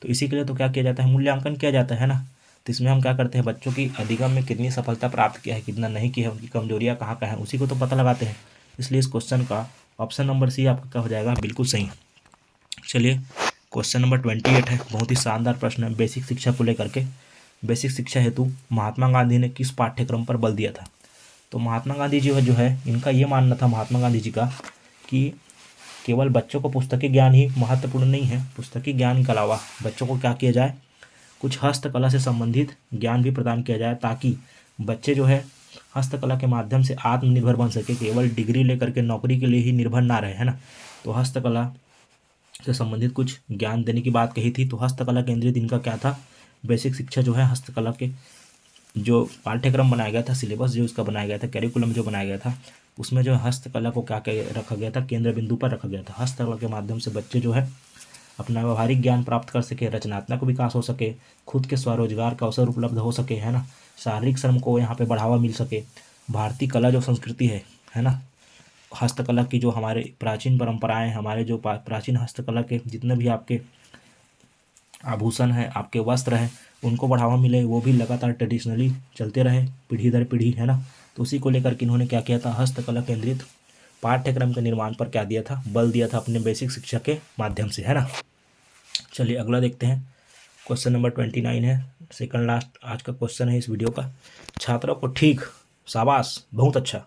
तो इसी के लिए तो क्या किया जाता है, मूल्यांकन किया जाता है ना। तो इसमें हम क्या करते हैं, बच्चों की अधिगम में कितनी सफलता प्राप्त किया है, कितना नहीं किया है, उनकी कमजोरियाँ कहाँ कहाँ हैं, उसी को तो पता लगाते हैं। इसलिए इस क्वेश्चन का ऑप्शन नंबर सी आपका क्या हो जाएगा, बिल्कुल सही। चलिए क्वेश्चन नंबर 28 है, बहुत ही शानदार प्रश्न है बेसिक शिक्षा को लेकर के। बेसिक शिक्षा हेतु महात्मा गांधी ने किस पाठ्यक्रम पर बल दिया था। तो महात्मा गांधी जी जो है, इनका ये मानना था महात्मा गांधी जी का कि केवल बच्चों को पुस्तकीय ज्ञान ही महत्वपूर्ण नहीं है, पुस्तकीय ज्ञान के अलावा बच्चों को क्या किया जाए, कुछ हस्तकला से संबंधित ज्ञान भी प्रदान किया जाए, ताकि बच्चे जो है हस्तकला के माध्यम से आत्मनिर्भर बन सके, केवल डिग्री लेकर के नौकरी के लिए ही निर्भर ना रहे, है ना। तो हस्तकला से संबंधित कुछ ज्ञान देने की बात कही थी। तो हस्तकला केंद्रित इनका क्या था, बेसिक शिक्षा जो है, हस्तकला के जो पाठ्यक्रम बनाया गया था, सिलेबस जो इसका बनाया गया था, कैरिकुलम जो बनाया गया था, उसमें जो हस्तकला को क्या रखा गया था, केंद्र बिंदु पर रखा गया था। हस्तकला के माध्यम से बच्चे जो है अपना व्यवहारिक ज्ञान प्राप्त कर सके, रचनात्मक विकास हो सके, खुद के स्वरोजगार का अवसर उपलब्ध हो सके, है ना, शारीरिक श्रम को यहाँ पे बढ़ावा मिल सके। भारतीय कला जो संस्कृति है ना, हस्तकला की जो हमारे प्राचीन परंपराएं, हमारे जो प्राचीन हस्तकला के जितने भी आपके आभूषण हैं, आपके वस्त्र हैं, उनको बढ़ावा मिले, वो भी लगातार ट्रेडिशनली चलते रहे पीढ़ी दर पीढ़ी, है ना। तो उसी को लेकर के इन्होंने क्या किया था, हस्तकला केंद्रित पाठ्यक्रम के निर्माण पर क्या दिया था, बल दिया था अपने बेसिक शिक्षा के माध्यम से, है ना। चलिए अगला देखते हैं, क्वेश्चन नंबर 29 है, सेकंड लास्ट आज का क्वेश्चन है इस वीडियो का। छात्रों को ठीक, शाबाश, बहुत अच्छा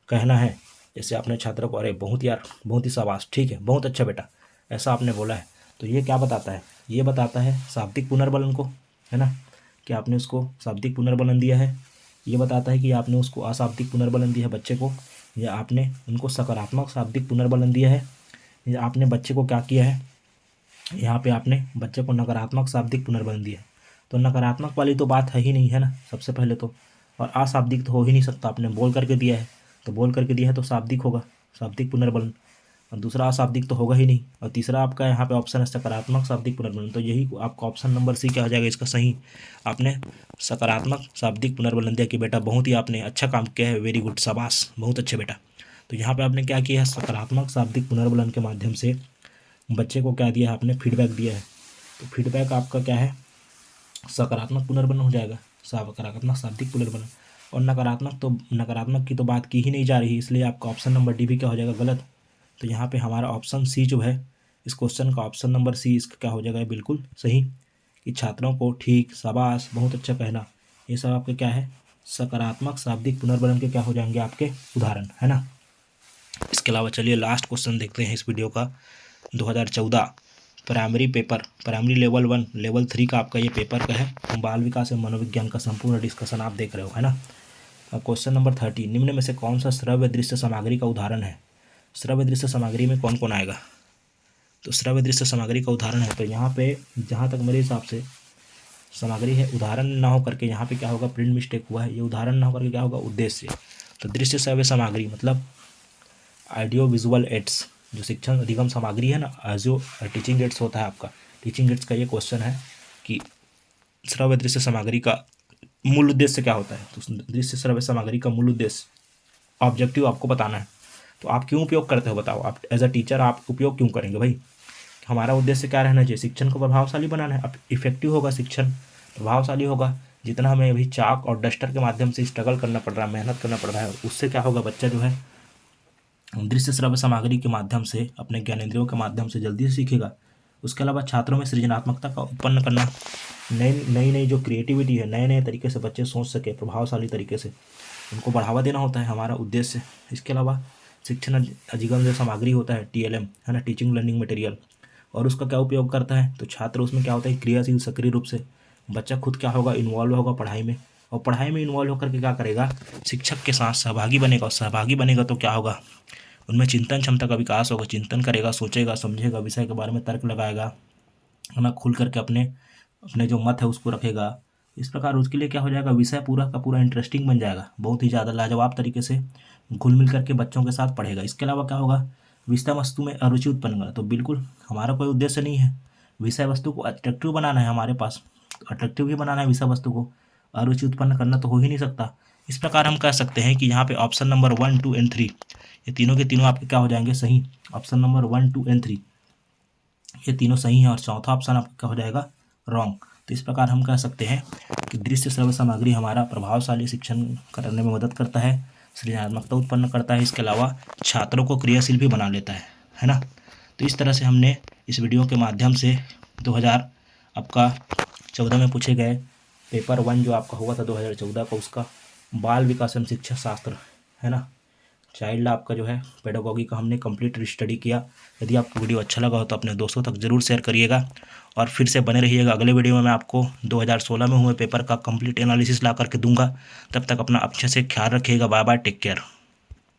कहना है। जैसे आपने छात्रों को अरे बहुत यार, बहुत ही शाबाश, ठीक है, बहुत अच्छा बेटा, ऐसा आपने बोला है, तो ये क्या बताता है, ये बताता है शाब्दिक पुनर्बलन को, है ना, कि आपने उसको शाब्दिक पुनर्बलन दिया है। ये बताता है कि आपने उसको अशाब्दिक पुनर्बलन दिया है बच्चे को, या आपने उनको सकारात्मक शाब्दिक पुनर्बलन दिया है, या आपने बच्चे को क्या किया है, यहाँ पे आपने बच्चे को नकारात्मक शाब्दिक पुनर्बलन दिया है। तो नकारात्मक वाली तो बात है ही नहीं, है ना, सबसे पहले तो, और अशाब्दिक तो हो ही नहीं सकता, आपने बोल करके दिया है, तो बोल करके दिया है तो शाब्दिक होगा, शाब्दिक पुनर्बलन, और दूसरा अशाब्दिक तो होगा ही नहीं, और तीसरा आपका यहाँ पे ऑप्शन है सकारात्मक शाब्दिक पुनर्बलन। तो यही आपका ऑप्शन नंबर सी क्या हो जाएगा इसका सही, आपने सकारात्मक शाब्दिक पुनर्बलन दिया कि बेटा बहुत ही आपने अच्छा काम किया है, वेरी गुड, शाबाश, बहुत अच्छे बेटा। तो यहाँ पे आपने क्या किया है, सकारात्मक शाब्दिक पुनर्बलन के माध्यम से बच्चे को क्या दिया है, आपने फीडबैक दिया है। तो फीडबैक आपका क्या है, सकारात्मक पुनर्बलन हो जाएगा, सकारात्मक शाब्दिक पुनर्बलन। और नकारात्मक की तो बात की ही नहीं जा रही, इसलिए आपका ऑप्शन नंबर डी भी क्या हो जाएगा, गलत। तो यहाँ पे हमारा ऑप्शन सी जो है, इस क्वेश्चन का ऑप्शन नंबर सी इसका क्या हो जाएगा, बिल्कुल सही, कि छात्रों को ठीक, शाबाश, बहुत अच्छा कहना, ये सब आपके क्या है, सकारात्मक शाब्दिक पुनर्बलन के क्या हो जाएंगे, आपके उदाहरण, है ना। इसके अलावा चलिए लास्ट क्वेश्चन देखते हैं इस वीडियो का। 2014 प्राइमरी लेवल 1 लेवल 3 का आपका ये पेपर का है, बाल विकास एवं मनोविज्ञान का संपूर्ण डिस्कशन आप देख रहे हो, है ना। क्वेश्चन नंबर 30, निम्न में से कौन सा श्रव्य दृश्य सामग्री का उदाहरण है। श्रव्य दृश्य सामग्री में कौन कौन आएगा, तो श्रव्य दृश्य सामग्री का उदाहरण है, तो यहाँ पे जहाँ तक मेरे हिसाब से सामग्री है, उदाहरण ना हो करके यहाँ पे क्या होगा, प्रिंट मिस्टेक हुआ है, ये उदाहरण ना हो करके क्या होगा, उद्देश्य। तो दृश्य श्रव्य सामग्री मतलब ऑडियो विजुअल एड्स, जो शिक्षण अधिगम सामग्री है ना, जो टीचिंग एड्स होता है आपका, टीचिंग एड्स का ये क्वेश्चन है कि श्रव्य दृश्य सामग्री का मूल उद्देश्य क्या होता है। तो दृश्य श्रव्य सामग्री का मूल उद्देश्य, ऑब्जेक्टिव आपको बताना है। तो आप क्यों उपयोग करते हो, बताओ, आप एज अ टीचर आप उपयोग क्यों करेंगे भाई, हमारा उद्देश्य क्या रहना चाहिए, शिक्षण को प्रभावशाली बनाना है। अब इफेक्टिव होगा शिक्षण, प्रभावशाली होगा, जितना हमें अभी चाक और डस्टर के माध्यम से स्ट्रगल करना पड़ रहा है, मेहनत करना पड़ रहा है, उससे क्या होगा, बच्चा जो है दृश्य श्रव्य सामग्री के माध्यम से, अपने ज्ञानेंद्रियों के माध्यम से जल्दी से सीखेगा। उसके अलावा छात्रों में सृजनात्मकता का उत्पन्न करना, नई जो क्रिएटिविटी है, नए नए तरीके से बच्चे सोच सके, प्रभावशाली तरीके से उनको बढ़ावा देना होता है हमारा उद्देश्य। इसके अलावा शिक्षण अधिगम जो सामग्री होता है, TLM, है ना, टीचिंग लर्निंग मटेरियल, और उसका क्या उपयोग करता है, तो छात्र उसमें क्या होता है, क्रियाशील सक्रिय रूप से बच्चा खुद क्या होगा, इन्वॉल्व होगा पढ़ाई में, और पढ़ाई में इन्वॉल्व होकर के क्या करेगा, शिक्षक के साथ सहभागी बनेगा, और सहभागी बनेगा तो क्या होगा, उनमें चिंतन क्षमता का विकास होगा, चिंतन करेगा, सोचेगा, समझेगा, विषय के बारे में तर्क लगाएगा, है ना, खुल करके अपने जो मत है उसको रखेगा। इस प्रकार उसके लिए क्या हो जाएगा, विषय पूरा का पूरा इंटरेस्टिंग बन जाएगा, बहुत ही ज़्यादा लाजवाब तरीके से घुल मिल करके बच्चों के साथ पढ़ेगा। इसके अलावा क्या होगा, विषय वस्तु में अरुचि उत्पन्न करना, तो बिल्कुल हमारा कोई उद्देश्य नहीं है, विषय वस्तु को अट्रैक्टिव बनाना है, हमारे पास अट्रैक्टिव ही बनाना है विषय वस्तु को, अरुचि उत्पन्न करना तो हो ही नहीं सकता। इस प्रकार हम कह सकते हैं कि यहाँ पे ऑप्शन नंबर 1, 2 एंड 3 ये तीनों के तीनों आपके क्या हो जाएंगे, सही। ऑप्शन नंबर 1, 2 एंड 3 ये तीनों सही हैं और चौथा ऑप्शन आपका क्या हो जाएगा, रॉन्ग। तो इस प्रकार हम कह सकते हैं कि दृश्य श्रव्य सामग्री हमारा प्रभावशाली शिक्षण करने में मदद करता है, सृजनात्मकता उत्पन्न करता है, इसके अलावा छात्रों को क्रियाशील भी बना लेता है ना। तो इस तरह से हमने इस वीडियो के माध्यम से 2014 में पूछे गए पेपर 1 जो आपका हुआ था 2014 का, उसका बाल विकास एवं शिक्षा शास्त्र है ना, चाइल्ड आपका जो है पेडागोगी का हमने कंप्लीट स्टडी किया। यदि आपको वीडियो अच्छा लगा हो तो अपने दोस्तों तक ज़रूर शेयर करिएगा और फिर से बने रहिएगा। अगले वीडियो में मैं आपको 2016 में हुए पेपर का कंप्लीट एनालिसिस ला करके दूंगा। तब तक अपना अच्छे से ख्याल रखिएगा। Bye bye, take care.